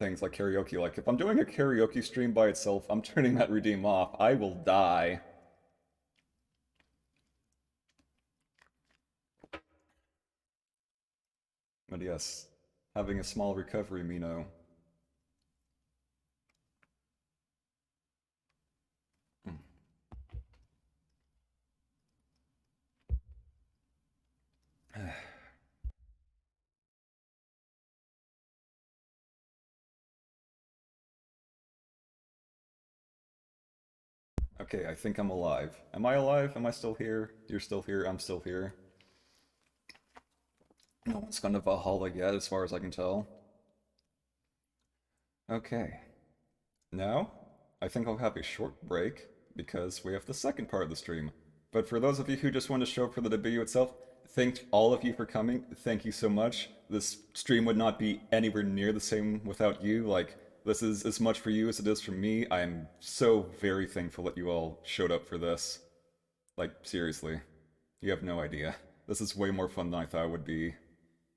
things like karaoke. Like, if I'm doing a karaoke stream by itself, I'm turning that redeem off. I will die. But yes, having a small recovery, Mino. Okay, I think I'm alive. Am I alive? Am I still here? You're still here? I'm still here. No one's gone to Valhalla yet, as far as I can tell. Okay. Now, I think I'll have a short break, because we have the second part of the stream. But for those of you who just want to show up for the debut itself, thank all of you for coming. Thank you so much. This stream would not be anywhere near the same without you. Like, this is as much for you as it is for me. I am so very thankful that you all showed up for this. Like, seriously. You have no idea. This is way more fun than I thought it would be.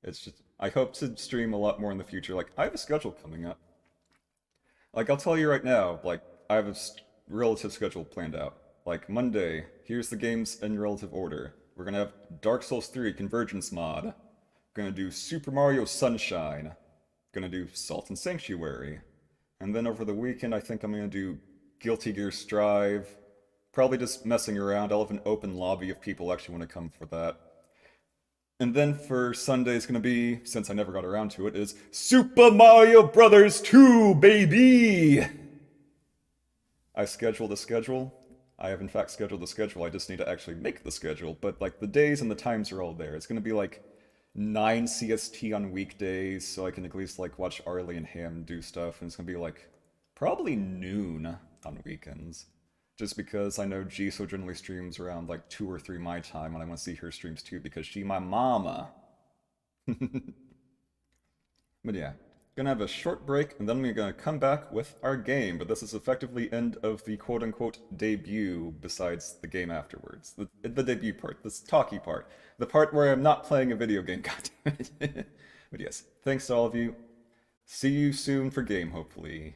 It's just, I hope to stream a lot more in the future. Like, I have a schedule coming up. Like, I'll tell you right now, like, I have a relative schedule planned out. Like, Monday, here's the games in relative order. We're gonna have Dark Souls 3 Convergence mod. Gonna do Super Mario Sunshine. Gonna do Salt and Sanctuary. And then over the weekend, I think I'm gonna do Guilty Gear Strive. Probably just messing around. I'll have an open lobby if people actually want to come for that. And then for Sunday is gonna be, since I never got around to it, is Super Mario Brothers 2, baby! I scheduled a schedule. I have in fact scheduled the schedule. I just need to actually make the schedule. But like the days and the times are all there. It's gonna be like 9 CST on weekdays, so I can at least like watch Arlie and Ham do stuff. And it's gonna be like probably noon on weekends. Just because I know Jisoo generally streams around like 2 or 3 my time, and I want to see her streams too because she my mama. But yeah, gonna have a short break, and then we're gonna come back with our game. But this is effectively end of the quote-unquote debut. Besides the game afterwards, the debut part, this talky part, the part where I'm not playing a video game. God damn it. But yes, thanks to all of you. See you soon for game, hopefully.